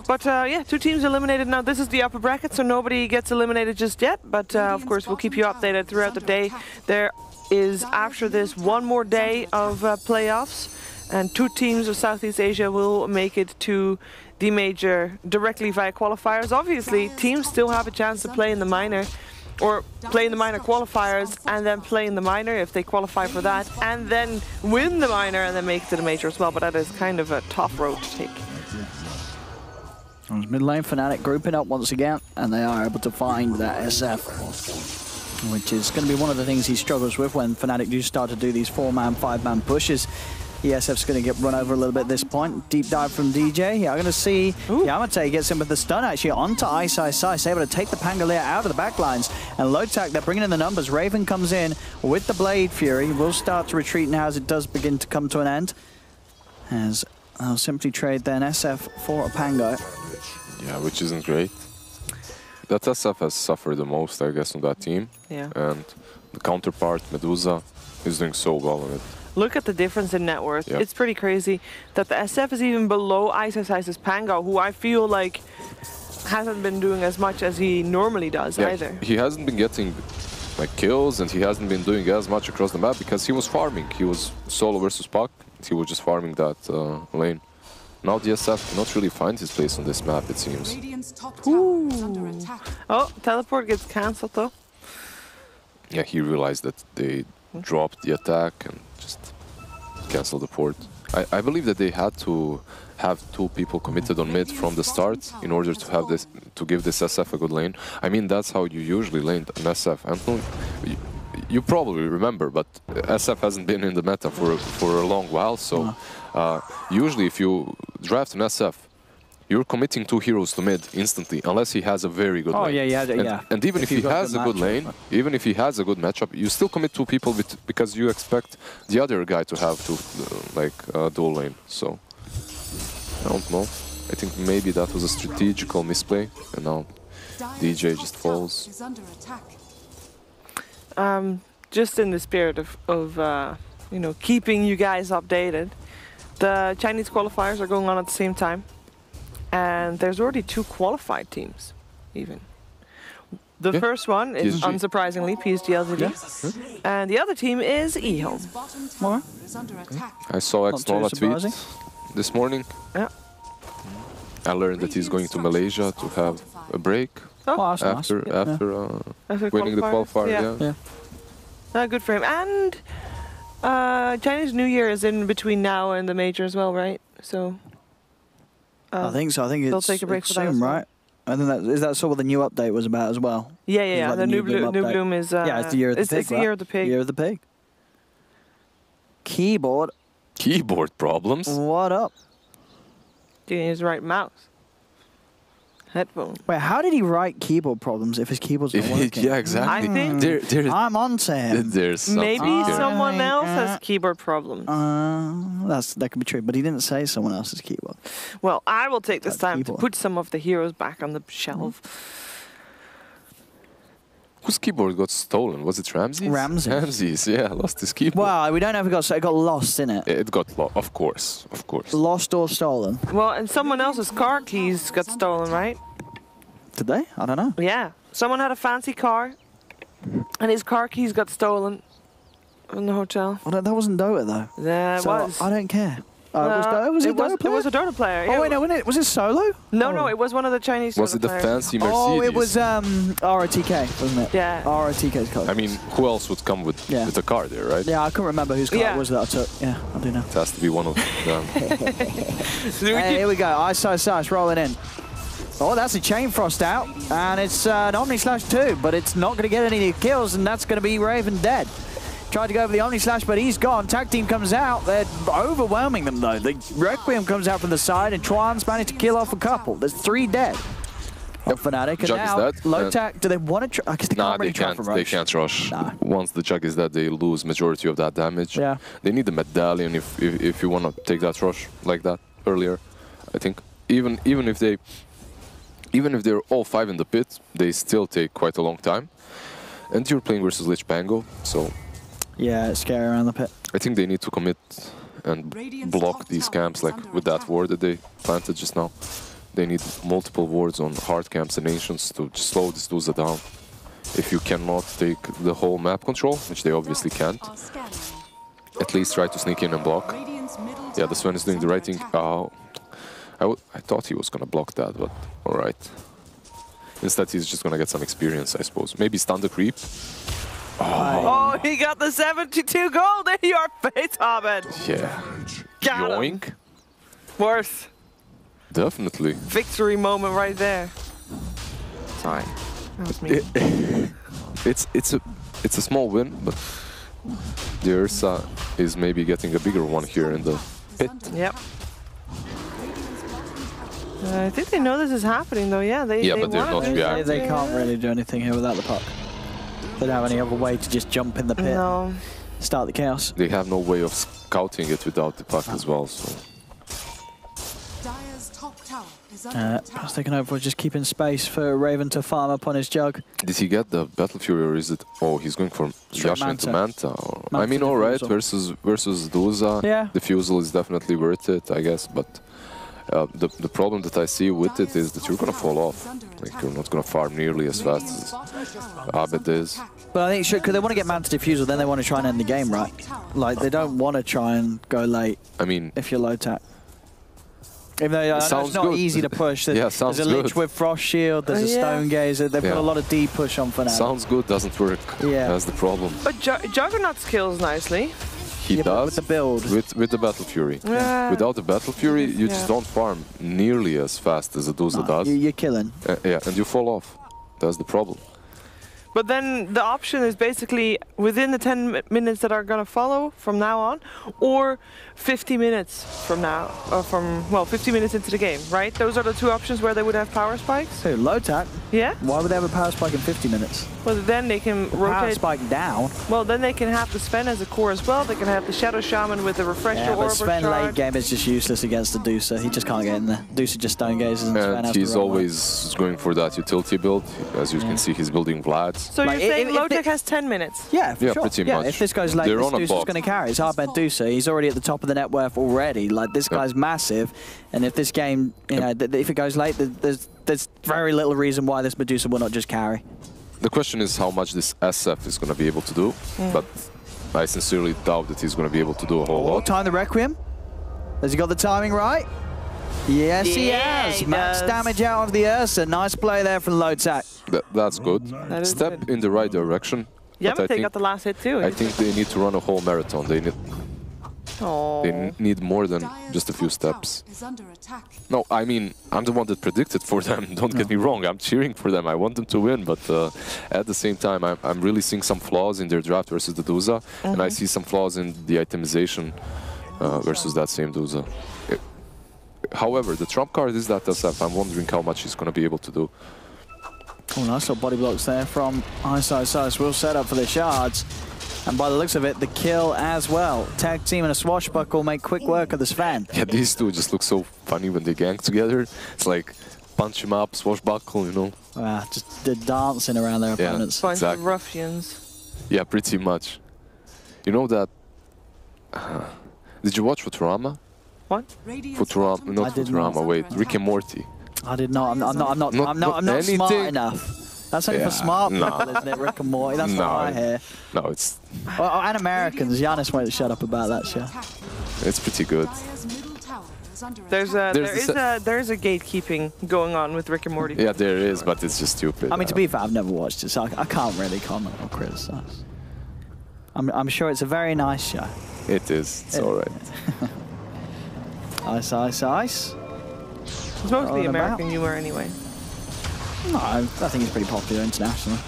but 2 teams eliminated now. This is the upper bracket, so nobody gets eliminated just yet. But of course, we'll keep you updated throughout the day. There is, after this, 1 more day of playoffs, and 2 teams of Southeast Asia will make it to the major directly via qualifiers. Obviously, teams still have a chance to play in the minor, or play in the minor qualifiers and then play in the minor if they qualify for that, and then win the minor and then make it to the major as well, but that is kind of a tough road to take.
Mid lane, Fnatic grouping up once again, and they are able to find that SF, which is going to be one of the things he struggles with when Fnatic do start to do these 4-man, 5-man pushes. The SF's going to get run over a little bit at this point. Deep dive from DJ. Yeah, I'm going to see Yamate gets him with the stun actually onto Ice, able to take the Pangolier out of the backlines. And Lotac, they're bringing in the numbers. Raven comes in with the Blade Fury. Will start to retreat now as it does begin to come to an end. As I'll simply trade then SF for a Pango.
Yeah, which isn't great. That SF has suffered the most, I guess, on that team.
Yeah.
And the counterpart, Medusa, is doing so well on it.
Look at the difference in net worth.
Yep.
It's pretty crazy that the SF is even below Ice's Pango, who I feel like hasn't been doing as much as he normally does either.
He hasn't been getting like kills, and he hasn't been doing as much across the map because he was farming. He was solo versus Puck. He was just farming that lane. Now the SF cannot really find his place on this map, it seems.
Oh, teleport gets cancelled though.
Yeah, he realized that they dropped the attack and just canceled the port. I believe that they had to have 2 people committed on mid from the start in order to have this, to give this SF a good lane. I mean, that's how you usually lane an SF. And you probably remember, but SF hasn't been in the meta for a long while. So usually, if you draft an SF, you're committing 2 heroes to mid instantly, unless he has a very good lane. And even if he has a good lane, even if he has a good matchup, you still commit 2 people because you expect the other guy to have to dual lane. So I don't know. I think maybe that was a strategical misplay, and now DJ just falls.
Just in the spirit of you know, keeping you guys updated, the Chinese qualifiers are going on at the same time. And there's already 2 qualified teams, even. The first one is,
PSG.
Unsurprisingly, PSG LGD. And the other team is eHome.
More?
I saw X-Nola tweet this morning.
Yeah.
I learned that he's going to Malaysia to have a break after winning the qualifier.
Yeah. Good for him. And Chinese New Year is in between now and the major as well, right? So...
I think so. I think
they'll take a break for that,
right? I think that sort of what the new update was about as well.
Yeah.
Like
the new bloom is.
It's the year of the pig.
It's the year of the pig.
Year of the pig. Keyboard.
Keyboard problems.
What up?
Getting his right mouse. Headphone.
Wait, how did he write keyboard problems if his keyboard's not working?
Yeah, exactly.
I think
I'm on to him.
There's
maybe someone else has keyboard problems.
That could be true, but he didn't say someone else's keyboard.
Well, I will take this time to put some of the heroes back on the shelf.
Whose keyboard got stolen? Was it Ramsey's? Ramsey's, yeah, lost his keyboard.
Well, we don't know if it got lost in it.
It got lost, of course.
Lost or stolen.
Well, and someone else's car keys got stolen, right?
Did they? I don't know.
Yeah. Someone had a fancy car, and his car keys got stolen in the hotel.
Well, that wasn't Dota, though.
Yeah, it was.
I don't care. Was it a Dota player?
It was a Dota player.
Oh, wait, no, was it solo?
No, it was one of the Chinese
Was it the
players.
fancy Mercedes?
Oh, it was ROTK, wasn't it?
Yeah.
ROTK's car.
I mean, who else would come with a car there, right?
Yeah, I couldn't remember whose car it was that I took. Yeah, I do know.
It has to be one of them.
Hey, here we go. Ice rolling in. Oh, that's a Chain Frost out, and it's an Omni/2, but it's not going to get any kills, and that's going to be Raven dead. Tried to go for the Omni/, but he's gone. Tag team comes out. They're overwhelming them, though. The Requiem comes out from the side, and Twan's managed to kill off a couple. There's 3 dead. Fnatic, and
Jug
now
is dead.
Lotac, do they want to? I guess they can't really try for rush.
They can't rush. Nah. Once the Jug is dead, they lose majority of that damage.
Yeah.
They need the medallion if you want to take that rush like that earlier. I think even if they're all 5 in the pit, they still take quite a long time. And you're playing versus Lich Pango, so
yeah, it's scary around the pit.
I think they need to commit and block these camps, like with that ward that they planted just now. They need multiple wards on hard camps and ancients to just slow this Duza down. If you cannot take the whole map control, which they obviously can't, at least try to sneak in and block. Yeah, the Sven is doing the right thing. I thought he was gonna block that, but alright. Instead, he's just gonna get some experience, I suppose. Maybe stun the creep.
Oh, he got the 72 gold in your face, Ahmed.
Yeah.
Got
Yoink.
him. Worse.
Definitely.
Victory moment right there. Sorry, that was me.
It's a small win, but the Ursa is maybe getting a bigger one here in the pit.
Yep. I think they know this is happening, though. Yeah, they.
Yeah,
they
but they're
want
not
it.
reacting.
They can't really do anything here without the puck. They don't have any other way to just jump in the pit,
No.
start the chaos.
They have no way of scouting it without the puck as well. So
Dire's top tower is under
Pass
attack.
taken over, just keeping space for Raven to farm up on his jug.
did he get the Battle Fury or is it? Oh, he's going for
Straight
Yashin into
Manta.
Manta. Or, I
Manta
mean, all right,
Diffusal.
versus Duza.
Yeah.
Diffusal is definitely worth it, I guess. But the problem that I see with it is that you're gonna fall off. Like you're not gonna farm nearly as fast as Abed is.
But I think because they want to get Manta Diffusal, then they want to try and end the game, right? Like, they don't want to try and go late
I mean,
if you're Lotac. Even though I know
sounds
it's not
good.
easy to push. There's,
Yeah, sounds
there's a Lich
good.
with Frost Shield, there's a
Yeah.
Stone Gazer. They've got
Yeah.
a lot of D push on for now.
sounds good, doesn't work.
Yeah.
That's the problem.
But Juggernaut skills nicely.
He
Yeah, but
does
with the build.
with the Battle Fury.
Yeah.
Without the Battle Fury, you
Yeah.
just don't farm nearly as fast as a Duza does.
You're killing.
Yeah, and you fall off. That's the problem.
But then the option is basically within the 10 minutes that are going to follow from now on, or 50 minutes from now, or well, 50 minutes into the game, right? Those are the two options where they would have power spikes.
Who, Lotac?
Yeah.
Why would they have a power spike in 50 minutes?
Well, then they can
Power
rotate.
spike down.
Well, then they can have the Sven as a core as well. They can have the Shadow Shaman with the refresher
Yeah, but
orb
Sven
charge.
late game is just useless against the Deucer. He just can't get in there. Deucer just Stone Gazes and Sven
And
has to
he's
run
always going for that utility build. As you can see, he's building Vlads.
So
Like,
you're saying
if
Lotac
they-
has 10 minutes?
Yeah, for
Yeah,
sure.
pretty
yeah,
much.
if this goes late,
They're
this
on a
Deucer's
box.
going to carry. It's Hardbent Deucer. He's already at the top of the net worth already. Like, this guy's massive. And if this game, you know, if it goes late, there's very little reason why this Medusa will not just carry.
The question is how much this SF is going to be able to do, but I sincerely doubt that he's going to be able to do a whole lot.
Time the Requiem. Has he got the timing right? Yes, he
Yeah,
has.
he
Max
does.
damage out of the Ursa. Nice play there from Lotac.
That's good.
That is
Step
good.
in the right direction.
Yeah,
but I
but they
think,
got the last hit too.
I think they need to run a whole marathon. They
Oh.
need more than
Dire's
just a few
top tower
steps.
is under attack.
No, I mean, I'm the one that predicted for them. Don't get me wrong. I'm cheering for them. I want them to win. But at the same time, I'm really seeing some flaws in their draft versus the Duza. And I see some flaws in the itemization versus that same Duza. However, the trump card is that SF. I'm wondering how much he's going to be able to do.
Oh, nice little body blocks there from Ice. Will set up for the shards. And by the looks of it, the kill as well. Tag team and a swashbuckle make quick work of the Sven.
Yeah, these two just look so funny when they gang together. It's like punch him up, swashbuckle, you know?
Just the dancing around their
Yeah.
opponents.
Bunch
Exactly.
of ruffians.
Yeah, pretty much. You know that... did you watch Futurama?
What?
Radiant's
Futurama,
bottom
not
I did
tower
not.
is
Futurama,
under
wait,
attack.
Rick and Morty.
I did not. I'm not
Not
smart
anything.
enough. That's only
Yeah,
for smart
no.
people, isn't it? Rick and Morty. That's
No.
what I hear.
No, it's
And Americans. Giannis won't shut up about that shit.
pretty good.
Dire's middle tower is under
There's
attack.
there is a gatekeeping going on with Rick and Morty.
Yeah, there is, but it's just stupid.
I mean, to be fair, I've never watched it, so I can't really comment or criticize. I'm sure it's a very nice show.
It is. It's all right.
Ice.
It's mostly
All
American
about.
humor anyway.
No, I think it's pretty popular internationally.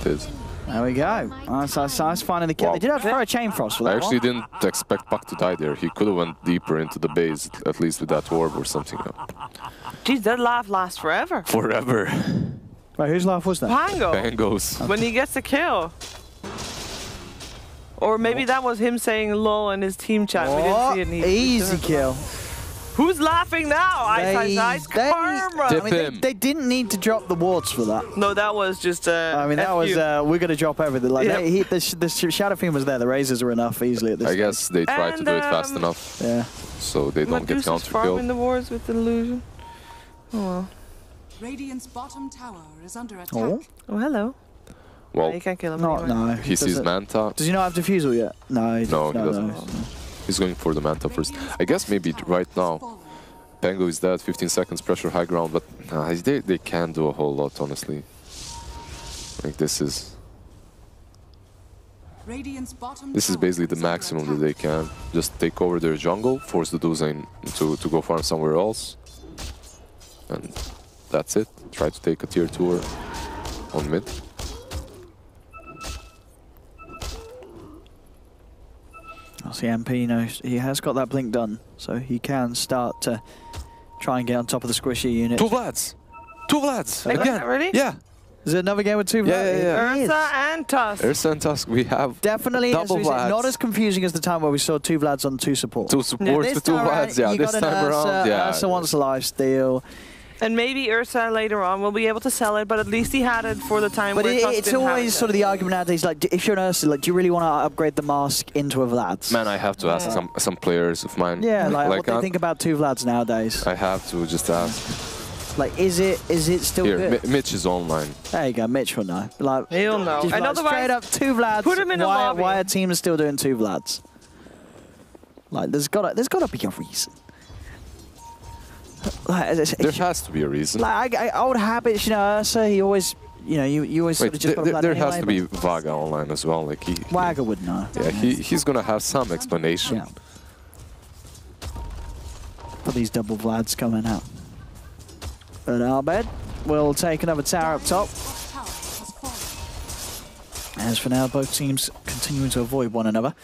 It is.
There we go. Ice finding the kill.
Wow.
They did have to throw a chain frost for that
I actually
one.
didn't expect Puck to die there. He could have went deeper into the base, at least with that orb or something.
Jeez, that laugh lasts forever.
Forever.
Wait, whose laugh was that?
Pango,
Bangos.
when he gets the kill. Or maybe that was him saying lol in his team chat. We didn't see it. and he-
Easy kill.
Who's laughing now? Ice. Karma.
Dip
I mean,
him.
they didn't need to drop the wards for that.
No, that was just
I mean, that was, we're going to drop everything. Like,
Yeah.
the Shadow Fiend was there. The razors were enough easily at this
I guess they tried to
And,
do it fast
um,
enough,
Yeah.
so they don't get
Medusa's
counter
farming
killed.
the wars with illusion. Oh well.
Radiant's bottom tower is under attack.
Oh.
Oh hello.
Well,
You can't kill him
No,
anyway.
no.
he sees
doesn't-
Manta.
Does he not have Diffusal yet? No, he
No, he doesn't.
no.
He's going for the Manta first. I guess maybe right now, Pango is dead, 15 seconds, pressure high ground, but they can't do a whole lot, honestly. Like, this is
Radiant's bottom
basically
tower
the
is under
maximum that
attack.
they can. Just take over their jungle, force the Duza to go farm somewhere else, and that's it. Try to take a tier 2 on mid.
See, MP knows he has got that blink done, so he can start to try and get on top of the squishy unit.
2 Vlads! 2 Vlads!
They got
Again!
that ready?
Yeah!
Is it another game with 2 Vlads?
Yeah.
It is.
Ursa and Tusk.
Ursa and Tusk, we have
Definitely
double Vlads.
not as confusing as the time where we saw 2 Vlads on 2 support.
2 supports to 2 Vlads, yeah.
You
This
got
time
an Ursa,
around, yeah.
Ursa wants lifesteal.
And maybe Ursa later on will be able to sell it, but at least he had it for the time
But
where Tusk
it's
didn't have
always
it.
sort of the argument nowadays, like, if you're an Ursa, like, do you really want to upgrade the mask into a Vlad?
Man, I have to ask some players of mine.
Yeah, like what they think about 2 Vlads nowadays.
I have to just ask.
Like, is it still
Here,
good?
Mitch is online.
There you go, Mitch will know. Like,
He'll know.
just
And
like,
otherwise,
straight up 2 Vlads.
put him in a lobby.
Why are teams still doing 2 Vlads? Like, there's gotta be a reason. Like,
There has to be a reason.
Like old habits, you know. Ursa, he always, you know, you always sort
Wait,
of just got a Vlad
there
anyway,
has to be Vaga online as well. Like
Wagger would know.
Yeah, he's gonna have some explanation.
Yeah. For these double Vlads coming out. But Arbed will take another tower up top.
Tower has fallen.
As for now, both teams continuing to avoid one another.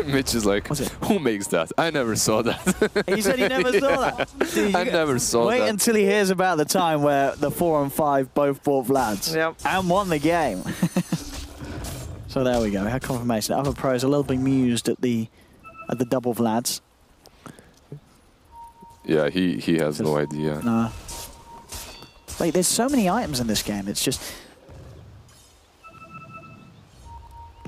Mitch is like,
What's it?
who makes that? I never saw that.
He said he never saw that. Dude,
I never saw
Wait
that.
until he hears about the time where the 4 and 5 both bought Vlads and won the game. So there we go. We had confirmation. Other pros a little bemused at the double Vlads.
Yeah, he has no idea.
No. Like, there's so many items in this game. It's just.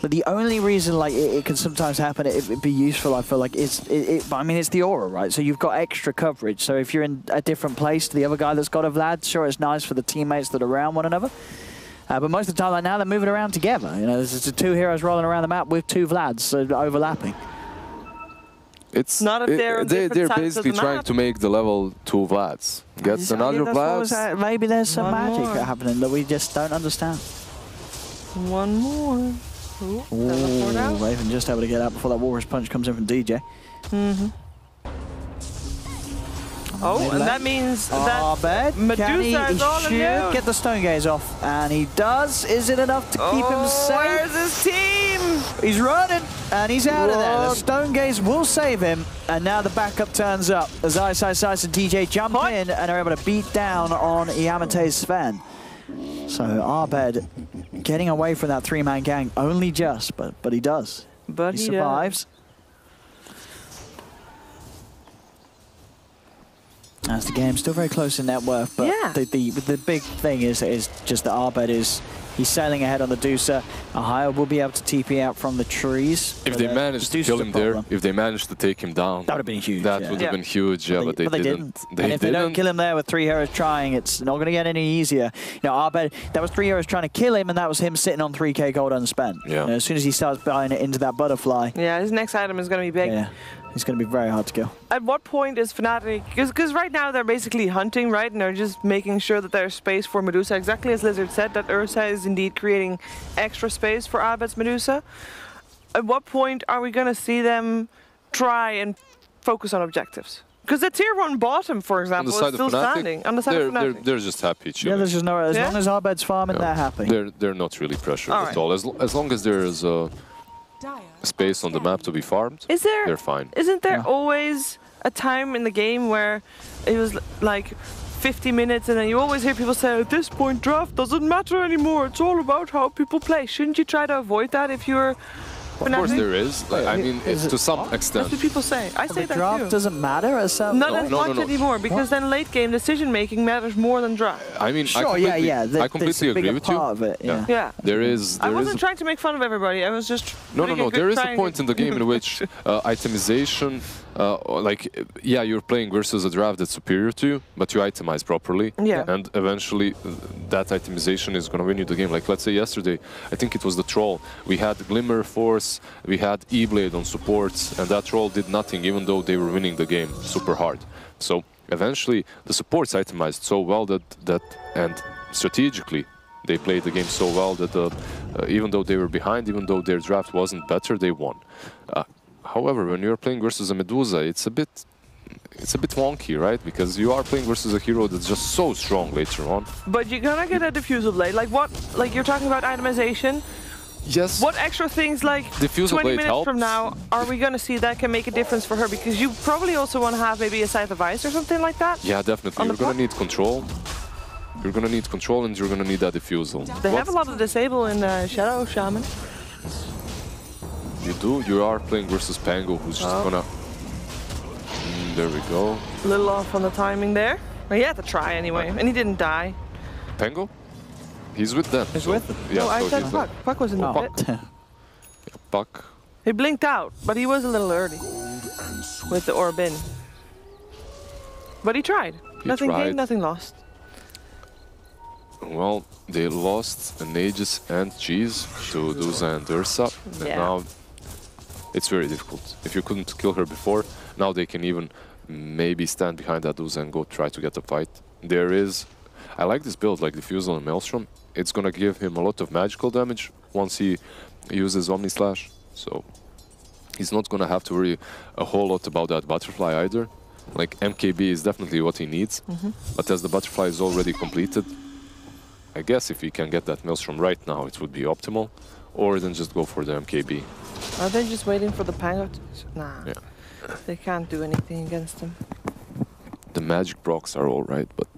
But the only reason, like, it can sometimes happen, it'd be useful, I feel like, I mean, it's the aura, right? So you've got extra coverage. So if you're in a different place to the other guy that's got a Vlad, sure, it's nice for the teammates that are around one another. But most of the time, like now, they're moving around together. You know, there's just 2 heroes rolling around the map with 2 Vlads, so overlapping.
It's
Not if they're on different
they're
sides of
basically
the
trying
map.
to make the level 2 Vlads. Gets another Vlad.
Maybe there's some
One
magic
more.
happening that we just don't understand.
One more. Ooh, teleport out.
Raven just able to get out before that Walrus Punch comes in from DJ.
Oh, and that means that
Arbed,
Medusa is all
should
alone.
get the Stone Gaze off, and he does. Is it enough to keep him safe?
Where's his team?
He's running, and he's out of there. The
What?
Stone Gaze will save him, and now the backup turns up as Ice and DJ jump in and are able to beat down on Yamate's Sven. So Arbed getting away from that 3-man gang, only just, but he does.
But
he survives. As the game's still very close in net worth, but
Yeah.
the big thing is just that Arbed he's sailing ahead on the Deucer. Ahaya will be able to TP out from the trees.
If they managed to kill him there, if they managed to take him down,
that would have been huge.
that
yeah.
would have been huge, yeah, but they didn't.
And if they don't kill him there with 3 heroes trying, it's not going to get any easier. You know, Arbed, that was 3 heroes trying to kill him, and that was him sitting on 3k gold unspent.
Yeah.
You know, as soon as he starts buying it into that butterfly,
Yeah, his next item is going to be big.
yeah, it's going to be very hard to kill.
At what point is Fnatic, because right now they're basically hunting, right? And they're just making sure that there's space for Medusa. Exactly as Lizard said, that Ursa is indeed creating extra space for Abed's Medusa. At what point are we going to see them try and focus on objectives? Because the tier 1 bottom, for example, is still standing. On the side of Fnatic.
They're just happy.
Yeah,
Chilling.
there's just no, as
Yeah?
long as Arbed's farming, they're happy.
They're not really pressured
All
at all. As long as there is
Dire
space on the map to be farmed,
Is there?
they're fine.
Isn't there
Yeah.
always a time in the game where it was like 50 minutes and then you always hear people say, at this point draft doesn't matter anymore, it's all about how people play. Shouldn't you try to avoid that if you're
Of course
Fnatic?
there is. Like, I mean,
Is
to
it-
some
That's
extent.
what people say. I say
The
that
draft
too.
doesn't matter at some
Not
No,
as
no,
much
no, no.
anymore because then late game decision making matters more than draft.
I mean,
Sure,
I completely agree with you.
Part of it, yeah.
Yeah.
There is.
I
There
wasn't
is
trying to make fun of everybody. I was just
No,
putting a good
there is a
triangle.
point in the game in which itemization, like, yeah, you're playing versus a draft that's superior to you, but you itemize properly.
Yeah.
And eventually that itemization is going to win you the game. Like, let's say yesterday, I think it was the Troll. We had Glimmer Force, we had E-Blade on supports, and that Troll did nothing even though they were winning the game super hard. So eventually the supports itemized so well that and strategically they played the game so well that even though they were behind, even though their draft wasn't better, they won. However, when you're playing versus a Medusa, it's a bit it's a bit wonky, right? Because you are playing versus a hero that's just so strong later on.
But you're gonna get a diffusal blade. Like what? Like you're talking about itemization.
Yes.
What extra things, like
Diffusal
20
blade
minutes
helps.
from now, are we gonna see that can make a difference for her? Because you probably also want to have maybe a Scythe of Ice or something like that.
Yeah, definitely. You're gonna need control. You're gonna need control, and you're gonna need that diffusal.
They have a lot of disable in Shadow Shaman.
You do. You are playing versus Pango, who's just gonna. There we go.
A little off on the timing there. But he had to try anyway, and he didn't die.
Pango? He's with them.
He's with them.
Yeah,
No, I
so
said
he's
Puck. Puck was in the
Oh.
pit.
Puck.
He blinked out, but he was a little early with the orb in. But he tried. Nothing
tried.
gained, nothing lost.
Well, they lost an Aegis and Cheese to Duza and Ursa, and
Yeah.
now it's very difficult. If you couldn't kill her before, now they can even maybe stand behind that Duza and go try to get a fight. There is... I like this build, like Diffusal and Maelstrom. It's gonna give him a lot of magical damage once he uses Omni Slash, so he's not gonna have to worry a whole lot about that Butterfly either. Like, MKB is definitely what he needs, but as the Butterfly is already completed, I guess if he can get that Maelstrom right now, it would be optimal, or then just go for the MKB.
Are they just waiting for the Pango? Nah.
Yeah.
They can't do anything against him.
The magic procs are alright, but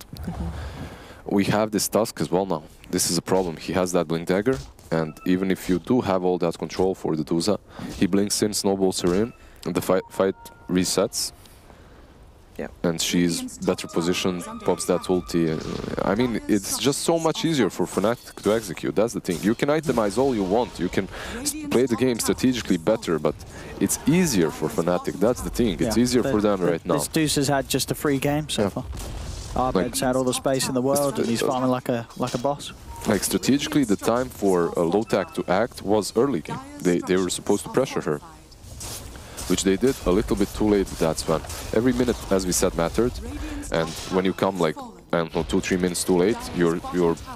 we have this Tusk as well now. This is a problem. He has that Blink Dagger, and even if you do have all that control for the Duza, he blinks in, snowballs her in, and the fight resets.
Yeah.
And she's better positioned, pops that ulti. I mean, it's just so much easier for Fnatic to execute. That's the thing. You can itemize all you want. You can play the game strategically better, but it's easier for Fnatic. That's the thing. It's easier for them right now.
This Deuce has had just a free game so far. Arbed's had all the space in the world, and he's farming like a boss.
Like, strategically, the time for Lotac to act was early game. They were supposed to pressure her, which they did a little bit too late. That's when every minute, as we said, mattered. And when you come like, I don't know, 2-3 minutes too late, your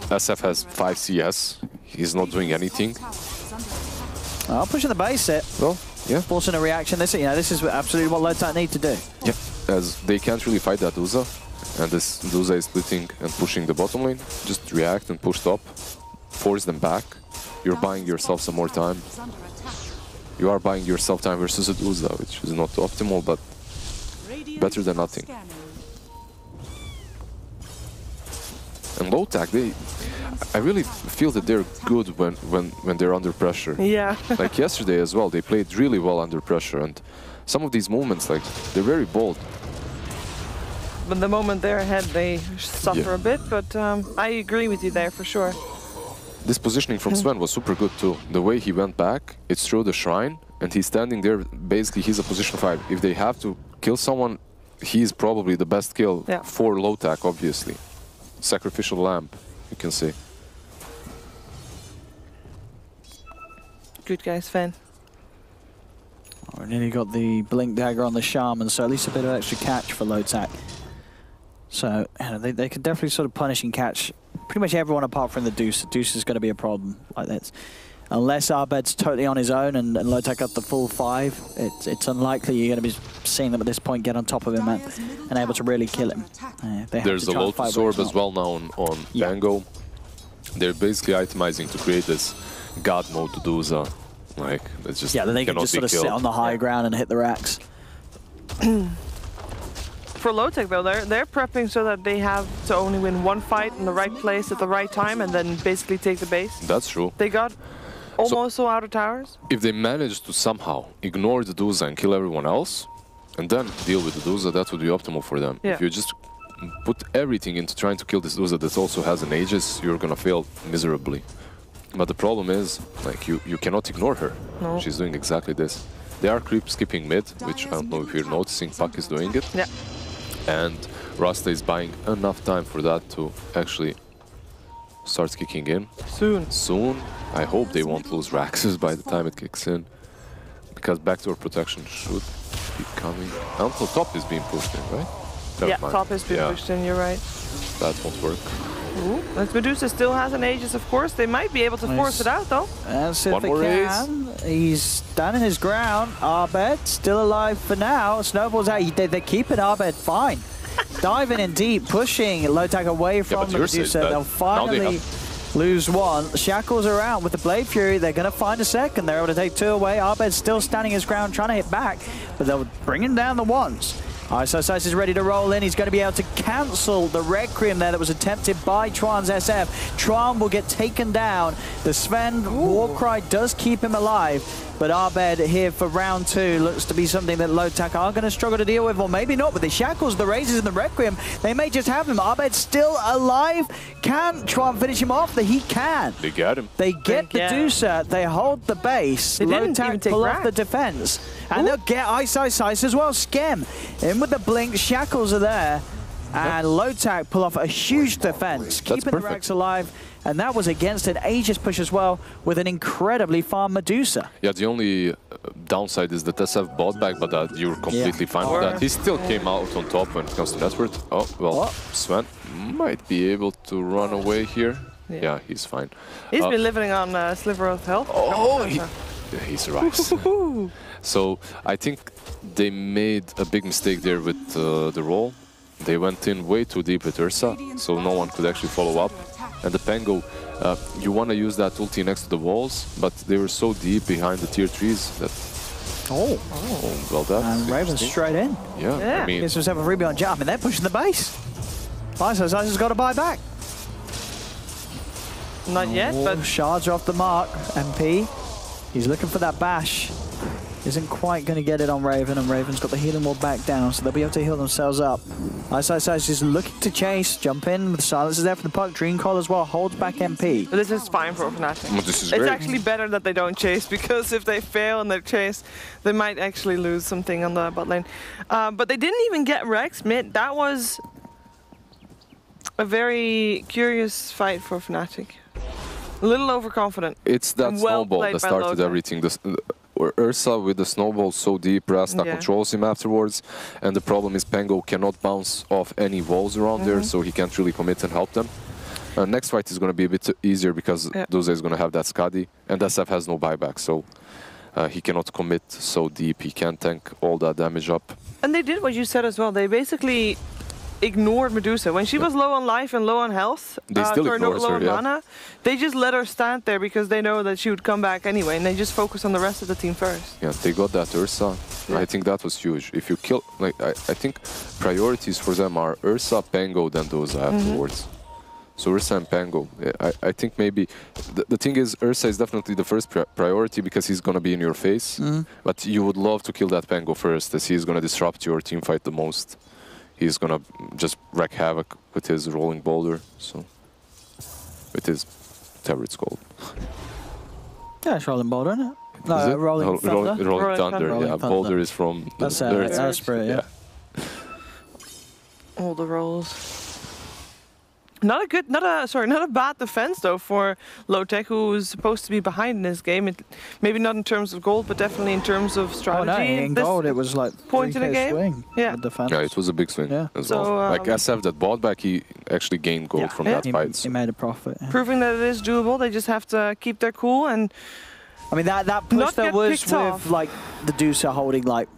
SF has 5 CS. He's not doing anything.
Oh, pushing the base set.
Well, yeah.
Forcing a reaction. This is absolutely what Lotac need to do.
Yeah, as they can't really fight that Duza, and this Duza is splitting and pushing the bottom lane. Just react and push top, force them back. You're buying yourself some more time. You are buying yourself time versus a Duza, which is not optimal, but better than nothing. And Lotac, I really feel that they're good when they're under pressure.
Yeah.
Like yesterday as well, they played really well under pressure, and some of these movements, like, they're very bold.
But the moment they're ahead, they suffer
Yeah.
a bit, but I agree with you there for sure.
This positioning from Sven was super good too. The way he went back, it's through the shrine, and he's standing there. Basically, he's a position 5. If they have to kill someone, he's probably the best kill for Lotac, obviously. Sacrificial lamp, you can see.
Good guy, Sven.
Oh, we nearly got the Blink Dagger on the Shaman, so at least a bit of extra catch for Lotac. So, you know, they can definitely sort of punish and catch pretty much everyone apart from the Deuce. The Deuce is going to be a problem like that. Unless Arbed's totally on his own and Lotac got the full 5, it's unlikely you're going to be seeing them at this point get on top of him and able to really kill him.
There's a Lotus Orb as well now on Tango. They're basically itemizing to create this God mode to Duza. Like, it's just
then they can just sort of sit on the high ground and hit the racks.
For Lotac though, they're prepping so that they have to only win one fight in the right place at the right time and then basically take the base.
That's true.
They got almost all outer towers.
If they manage to somehow ignore the Duza and kill everyone else, and then deal with the Duza, that would be optimal for them.
Yeah.
If you just put everything into trying to kill this Duza that also has an Aegis, you're gonna fail miserably. But the problem is, like, you cannot ignore her.
No.
She's doing exactly this. They are creep skipping mid, which I don't know if you're noticing, Puck is doing it.
Yeah.
And Rasta is buying enough time for that to actually start kicking in. Soon. I hope they won't lose Raxus by the time it kicks in. Because backdoor protection should be coming. I don't know, top is being pushed in, right? Never mind.
Top is being pushed in, you're right.
That won't work.
Ooh, as Medusa still has an Aegis, of course. They might be able to force it out, though.
That's if
One
they
more
can. He's standing his ground. Arbed still alive for now. Snowball's out. They're keeping Arbed fine. Diving in deep, pushing Lotac away from the Medusa. They'll finally lose one. Shackles are out with the Blade Fury. They're going to find a second. They're able to take two away. Arbed's still standing his ground, trying to hit back, but they'll bring him down the ones. Ice is ready to roll in. He's going to be able to cancel the Requiem there that was attempted by Twan's SF. Twan will get taken down. The Sven Warcry does keep him alive, but Arbed here for round 2 looks to be something that Lotac are going to struggle to deal with, or maybe not with the Shackles, the Razors, and the Requiem. They may just have him. Arbed's still alive. Can Twan finish him off? He can.
They get him.
They get the Medusa. They hold the base. Lotac pull off the defense. And they'll get Ice as well. Skem in with the blink. Shackles are there. And Lotac pull off a huge defense, keeping the Rags alive. And that was against an Aegis push as well, with an incredibly farm Medusa.
Yeah, the only downside is that SF bought back, but you're completely fine with that. He still came out on top when it comes to network. Oh, well, Sven might be able to run away here. Yeah, he's fine.
He's been living on a sliver of health.
Oh, he survives. So I think they made a big mistake there with the roll. They went in way too deep with Ursa, so no one could actually follow up. And the Pango, you want to use that ulti next to the walls, but they were so deep behind the tier 3s that... well, that's
and Raven's straight in.
Yeah, I mean...
Gives himself a freebie on Jet. I mean, they're pushing the base. Ice has got to buy back.
Not yet, but...
Shards are off the mark. MP, he's looking for that bash. Isn't quite going to get it on Raven, and Raven's got the healing wall back down, so they'll be able to heal themselves up. Ice is looking to chase, jump in with silences there from the puck. Dream Call as well holds back MP.
But this is fine for Fnatic.
This is
it's
great.
actually better that they don't chase, because if they fail in their chase, they might actually lose something on the bot lane. But they didn't even get Rex mid. That was a very curious fight for Fnatic. A little overconfident.
It's that snowball that started everything. Ursa with the snowball so deep, Rasta controls him afterwards, and the problem is Pango cannot bounce off any walls around there, so he can't really commit and help them. Next fight is going to be a bit easier because Duze is going to have that Skadi, and SF has no buyback, so he cannot commit so deep, he can't tank all that damage up.
And they did what you said as well, they basically ignored Medusa. When she was low on life and low on health,
they still ignored
low
her,
on mana, they just let her stand there because they know that she would come back anyway, and they just focus on the rest of the team first.
Yeah, they got that Ursa. I think that was huge. If you kill, like, I think priorities for them are Ursa, Pango, then those afterwards. So Ursa and Pango. I think maybe the thing is Ursa is definitely the first priority because he's gonna be in your face. But you would love to kill that Pango first, as he's gonna disrupt your team fight the most. He's gonna just wreak havoc with his rolling boulder, so with his whatever it's called.
Yeah, it's rolling boulder, isn't it? No, rolling thunder.
Rolling thunder. Yeah, boulder is from
that's
the
spirit. Yeah.
All the rolls. Not a bad defense though for Lotac, who is supposed to be behind in this game. Maybe not in terms of gold, but definitely in terms of strategy.
Oh no, in gold it was like
point in the game.
Swing defense.
Yeah, it was a big swing as well. Like SF that bought back, he actually gained gold from that fight.
He made a profit.
Proving that it is doable. They just have to keep their cool and.
I mean that push that was with like the Dusa holding like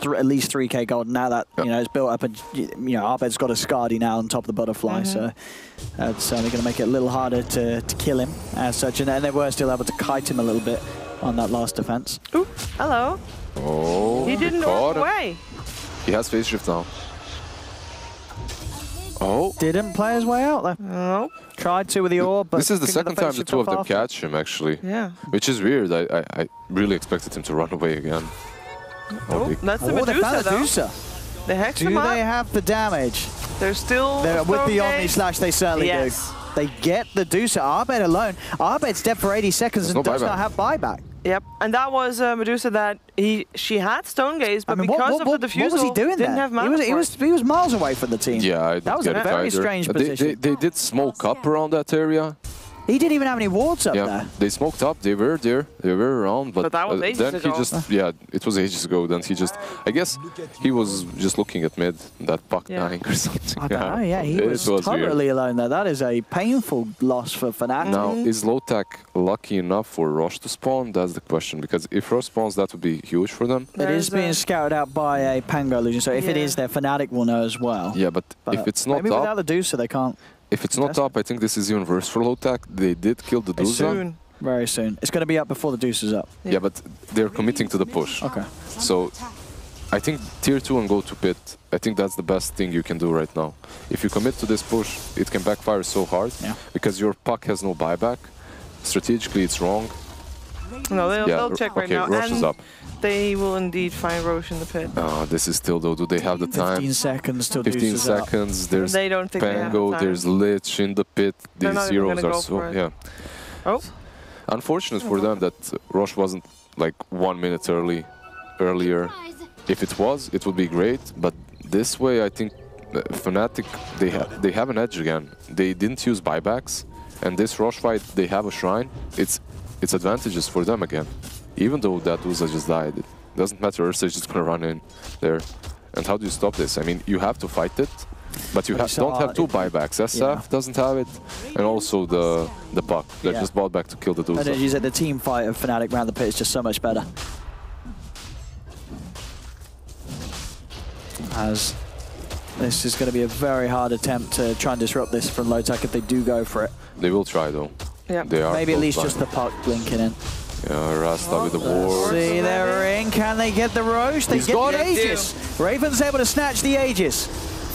at least 3k gold. Now that you know it's built up, and you know Arbed's got a Skadi now on top of the butterfly, so that's certainly going to make it a little harder to kill him as such. And they were still able to kite him a little bit on that last defense.
Ooh, hello.
Oh,
he didn't walk away.
He has phase shift now. Oh,
didn't play his way out there.
No.
Tried to with the orb, but
this is the second time the two of them catch him actually.
Yeah.
Which is weird. I really expected him to run away again.
Oh, that's the Medusa though. They hex him up.
Do they have the damage?
They're still
with the Omni Slash, they certainly do. They get the Dusa. Arbed alone. Arbed's dead for 80 seconds and does not have buyback.
Yep, and that was Medusa that she had Stone Gaze, but because of the defusal,
what was he doing
didn't have mana.
He was miles away from the team.
Yeah,
that was a very strange position.
They did smoke up around that area.
He didn't even have any wards up
Yeah,
there.
they smoked up. They were there. They were around. But
that was ages
then
ago.
he just, yeah, it was ages ago. Then he just, I guess he was just looking at mid, that puck dying or something.
I don't know, yeah, he
It
was
weird.
totally alone there. That is a painful loss for Fnatic.
Now, is Lotac lucky enough for Rosh to spawn? That's the question. Because if Rosh spawns, that would be huge for them.
It is being scouted out by a Pango illusion, so if it is there, Fnatic will know as well.
Yeah, but if it's not
maybe
up,
without the Deucer, they can't.
if it's not up, I think this is even worse for Lotac. They did kill the Duza.
Soon.
Very soon. It's going to be up before the Deucer's up.
Yeah, but they're committing to the push.
Okay.
So I think tier 2 and go to pit. I think that's the best thing you can do right now. If you commit to this push, it can backfire so hard because your puck has no buyback. Strategically, it's wrong.
No, they'll check right now.
Rosh is up.
They will indeed find Rosh in the pit.
This is still though. Do they have the time?
15 seconds till
15
Deucer's
seconds.
up.
There's
They don't think they have
Pango.
time.
There's Lich in the pit.
They're
These
not even
heroes
gonna
are
go
so
for it.
yeah.
Oh.
Unfortunate for them that Rosh wasn't like 1 minute earlier. If it was, it would be great. But this way, I think Fnatic they have an edge again. They didn't use buybacks, and this Rosh fight they have a shrine. It's advantages for them again. Even though that Uza just died, it doesn't matter. Ursa is just gonna run in there. And how do you stop this? I mean, you have to fight it. But you don't have two buybacks. SF doesn't have it, and also the buck that just bought back to kill the Duza.
And as you said, the team fight of Fnatic around the pit is just so much better. As this is going to be a very hard attempt to try and disrupt this from Lotac if they do go for it.
They will try though.
Yeah.
They are
maybe at least
by.
just the puck blinking in.
Yeah, Rasta with the ward.
See, they're in. Can they get the Roche? They get the Aegis. Raven's able to snatch the Aegis,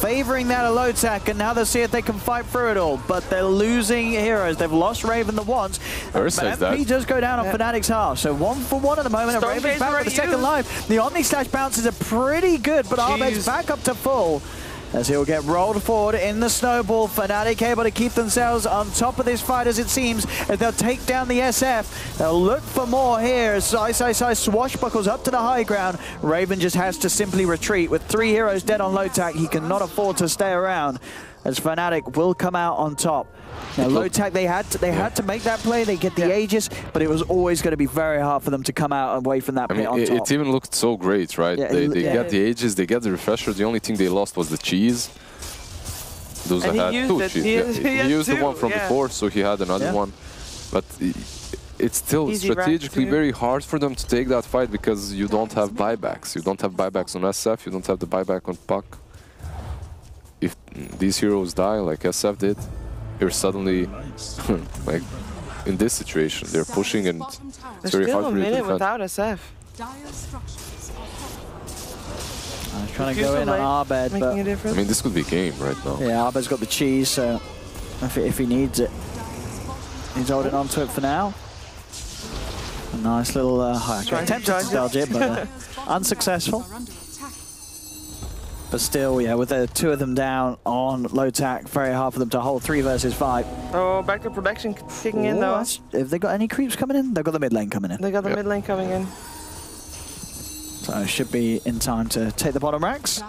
favoring that of Lotac, and now they'll see if they can fight through it all. But they're losing heroes. They've lost Raven the once. But MP does go down on Fnatic's half. So 1 for 1 at the moment, and Raven's back with the second life. The Omni Slash bounces are pretty good, but Arbed's back up to full. As he'll get rolled forward in the snowball. Fnatic able to keep themselves on top of this fight, as it seems. If they'll take down the SF, they'll look for more here. As Sai swashbuckles up to the high ground. Raven just has to simply retreat. With 3 heroes dead on Lotac, he cannot afford to stay around, as Fnatic will come out on top. Now Lotac, they had to make that play. They get the Aegis, but it was always going to be very hard for them to come out away from that pit on top.
It even looked so great, right?
Yeah,
they get the Aegis, they get the refresher. The only thing they lost was the cheese. Those had 2 cheese. He used the one from before, so he had another one. But it's still strategically very hard for them to take that fight because you don't have buybacks. You don't have buybacks on SF. You don't have the buyback on Puck. If these heroes die like SF did, you're suddenly like in this situation. They're pushing and it's very hard for you to defend.
Without SF.
I was trying to go in on Arbed, but
I mean, this could be game right now.
Yeah, Arbed's got the cheese, so if he needs it, he's holding on to it for now. A nice little attempt to dodge it, but unsuccessful. But still, yeah, with the 2 of them down on Lotac, very hard for them to hold 3 versus 5.
Oh, back to production kicking in though.
Have they got any creeps coming in? They've got the mid lane coming in.
They got the mid lane coming in.
So it should be in time to take the bottom racks.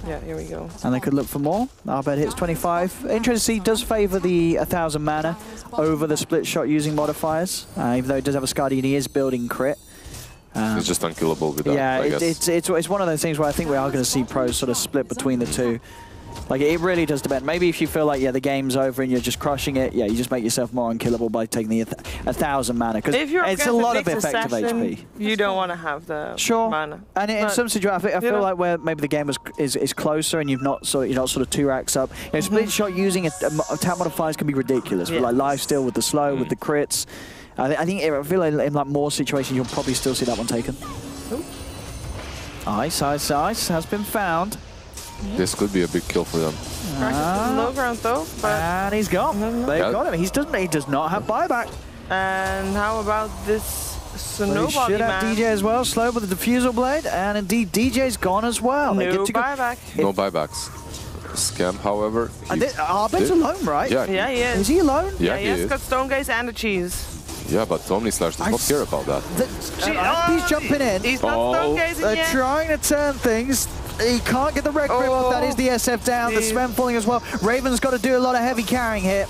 Yeah, here we go.
And they could look for more. Arbed hits 25. Interesting, does favour the 1,000 mana over the split shot using modifiers. Even though he does have a Skadi and he is building crit.
It's just unkillable with that.
Yeah, it's one of those things where I think we are going to see pros sort of split between the 2. Like, it really does depend. Maybe if you feel like, the game's over and you're just crushing it, you just make yourself more unkillable by taking the 1,000 mana. Because it's a lot of effective HP.
You don't want to have the mana.
And in some situations, I feel like where maybe the game is closer and you're not sort of 2 racks up. Split shot using attack modifiers can be ridiculous. But like lifesteal with the slow, with the crits. I feel like in like more situations you'll probably still see that one taken. Ice has been found.
This could be a big kill for them.
Low ground though,
and he's gone. They've got him. He does not have buyback.
And how about this Snowball?
He should have DJ as well. Slow with the diffusal blade, and indeed DJ's gone as well.
No buyback.
No buybacks. Scam, however.
Arbed's alone, right?
Yeah,
he is.
Is he alone?
Yeah,
he has got Stone Gaze and a cheese.
Yeah, but Omni Slash does not care about that.
He's jumping in.
He's not Stone Gazing yet.
They're trying to turn things. He can't get the red grip off. That is the SF down. The Sven falling as well. Raven's got to do a lot of heavy carrying here.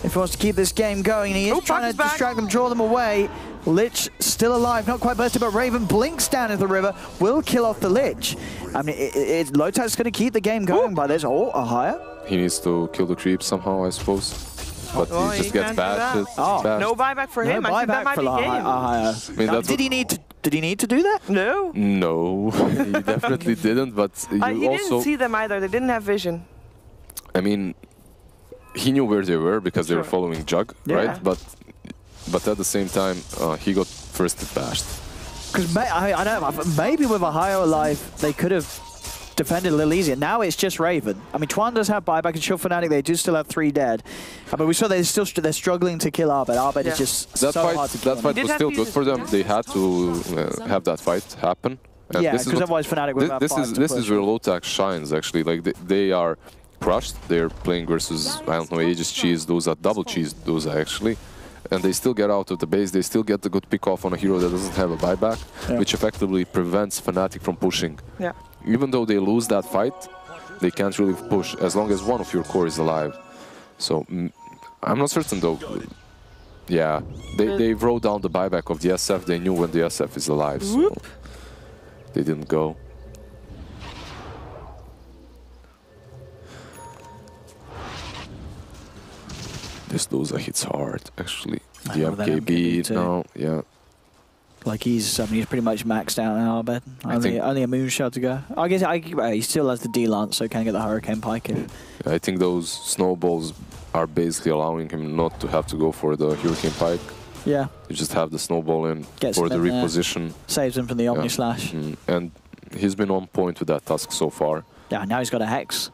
if he wants to keep this game going. He is trying to distract them, draw them away. Lich still alive, not quite bursted, but Raven blinks down into the river, will kill off the Lich. I mean, Lotac's going to keep the game going by this. Oh, a higher.
He needs to kill the creep somehow, I suppose. But he just gets bashed.
No buyback for him. I think that might be game.
I mean,
did he need to do that?
No.
No, he definitely didn't. But
he didn't see them either. They didn't have vision.
I mean, he knew where they were because they were following Jug, right? But at the same time, he got first bashed.
Because I don't know, maybe with a higher alive, they could have defended a little easier. Now it's just Raven. I mean, Twan does have buyback and Shield Fnatic. They do still have 3 dead. But we saw they're struggling to kill Arbed. Arbed is just so hard to kill.
That fight was still good for them. They had to have that fight happen. And
yeah, because otherwise Fnatic would have
this is where Lotac shines, actually. Like, they are crushed. They're playing versus, I don't know, Aegis Cheese. Those are double cheese, those are actually. And they still get out of the base. They still get the good pick off on a hero that doesn't have a buyback, which effectively prevents Fnatic from pushing. Yeah. Even though they lose that fight, they can't really push as long as one of your core is alive. So I'm not certain though. Yeah, they wrote down the buyback of the SF. They knew when the SF is alive, so they didn't go. This Loza hits hard, actually. The MKB, no, yeah.
Like he's pretty much maxed out now, I bet. Only a moonshot to go. I guess he still has the D-Lance, so can't get the Hurricane Pike.
I think those snowballs are basically allowing him not to have to go for the Hurricane Pike.
Yeah.
You just have the snowball in for the reposition.
Saves him from the Omni Slash.
And he's been on point with that task so far.
Yeah, now he's got a Hex.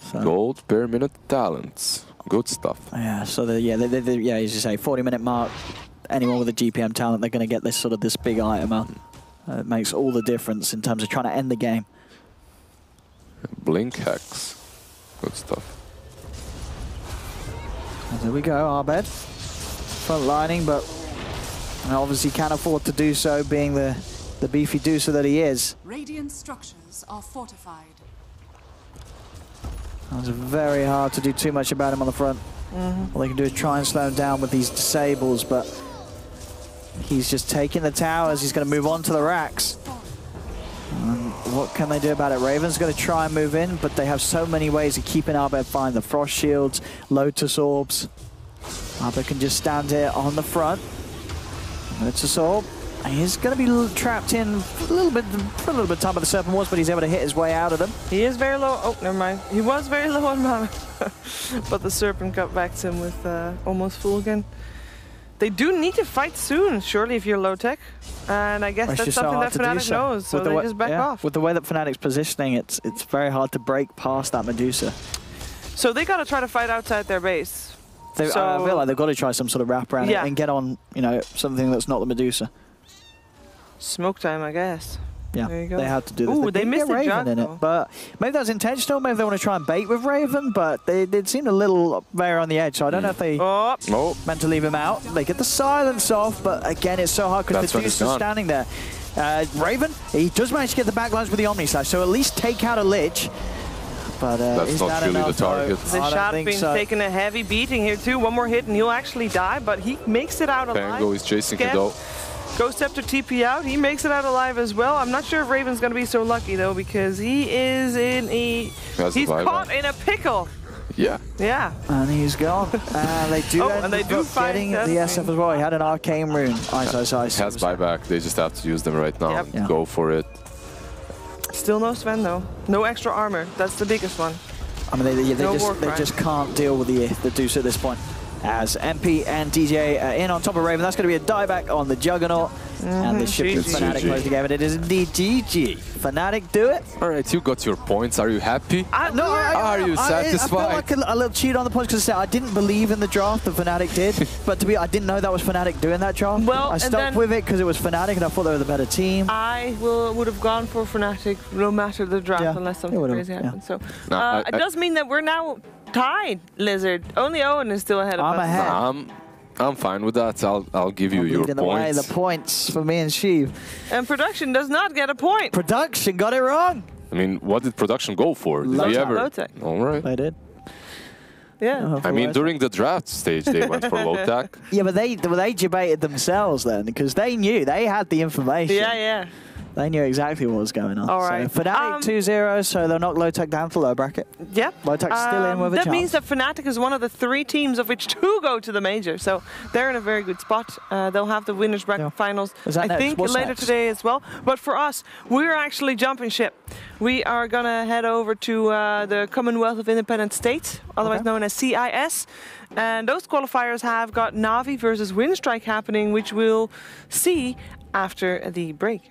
So. Gold per minute talents. Good stuff.
Yeah, so as you say, 40-minute mark. Anyone with a GPM talent, they're going to get this big item out. It makes all the difference in terms of trying to end the game.
Blink Hex. Good stuff.
And there we go, Arbed. Front lining, but obviously can't afford to do so, being the beefy deucer that he is.
Radiant structures are fortified.
It's very hard to do too much about him on the front. All they can do is try and slow him down with these disables, but he's just taking the towers. He's going to move on to the racks. What can they do about it? Raven's going to try and move in, but they have so many ways of keeping Arbed fine. The Frost Shields, Lotus Orbs. Arbed can just stand here on the front. Lotus Orb. He's going to be trapped in for a little bit of time by the Serpent Wars, but he's able to hit his way out of them.
He is very low. Oh, never mind. He was very low on mana. But the Serpent got back to him with almost full again. They do need to fight soon, surely, if you're Lotac. And I guess that's something that Fnatic knows, so they just back off.
With the way that Fnatic's positioning, it's very hard to break past that Medusa.
So they got to try to fight outside their base.
I feel like they've got to try some sort of wrap around it and get on, something that's not the Medusa.
Smoke time, I guess.
Yeah,
there you go.
They had to do this.
Ooh, they missed the
Raven in it, but maybe that was intentional. Maybe they want to try and bait with Raven, but they seemed a little very on the edge. So I don't know if they meant to leave him out. They get the silence off, but again, it's so hard because Medusa's standing there. Raven, he does manage to get the backlines with the Omni Slash, so at least take out a Lich. But
that's not really the target.
The shot being taking a heavy beating here too. One more hit and he'll actually die, but he makes it out alive.
Pango is chasing it though.
Ghost Scepter TP out. He makes it out alive as well. I'm not sure if Raven's going to be so lucky though, because he is in he's caught in a pickle.
Yeah.
Yeah.
And he's gone. And they do end up getting the SF as well. He had an Arcane Rune. Ice.
He has buyback. They just have to use them right now. Yep. Go for it.
Still no Sven though. No extra armor. That's the biggest one.
I mean, they just can't deal with the Deuce at this point. As MP and DJ in on top of Raven. That's going to be a dieback on the Juggernaut. And the ship with Fnatic close the game. And it is indeed GG. Fnatic do it.
All right, you got your points. Are you happy?
No,
are you satisfied?
I felt like a little cheat on the points because I didn't believe in the draft that Fnatic did. But I didn't know that was Fnatic doing that draft.
Well,
I stuck with it because it was Fnatic and I thought they were the better team.
I would have gone for Fnatic no matter the draft unless something crazy happened. So it does mean that we're now tied, Lizard. Only Owen is still ahead of us.
I'm ahead.
I'm fine with that. I'll give you your points.
The points for me and Sheev.
And Production does not get a point.
Production got it wrong.
I mean, what did Production go for? Did
Lotac.
he ever?
Lotac.
All right.
They did.
Yeah.
I mean, during the draft stage, they went for Lotac.
Yeah, but they debated themselves then because they knew they had the information.
Yeah.
They knew exactly what was going on.
All right.
So Fnatic 2-0, so they'll knock Lotac down to lower bracket.
Yeah.
Lotac's still in with a chance.
That means that Fnatic is one of the 3 teams of which 2 go to the major. So they're in a very good spot. They'll have the winners bracket finals, I think, later today as well. But for us, we're actually jumping ship. We are going to head over to the Commonwealth of Independent States, otherwise known as CIS. And those qualifiers have got Na'Vi versus Winstrike happening, which we'll see after the break.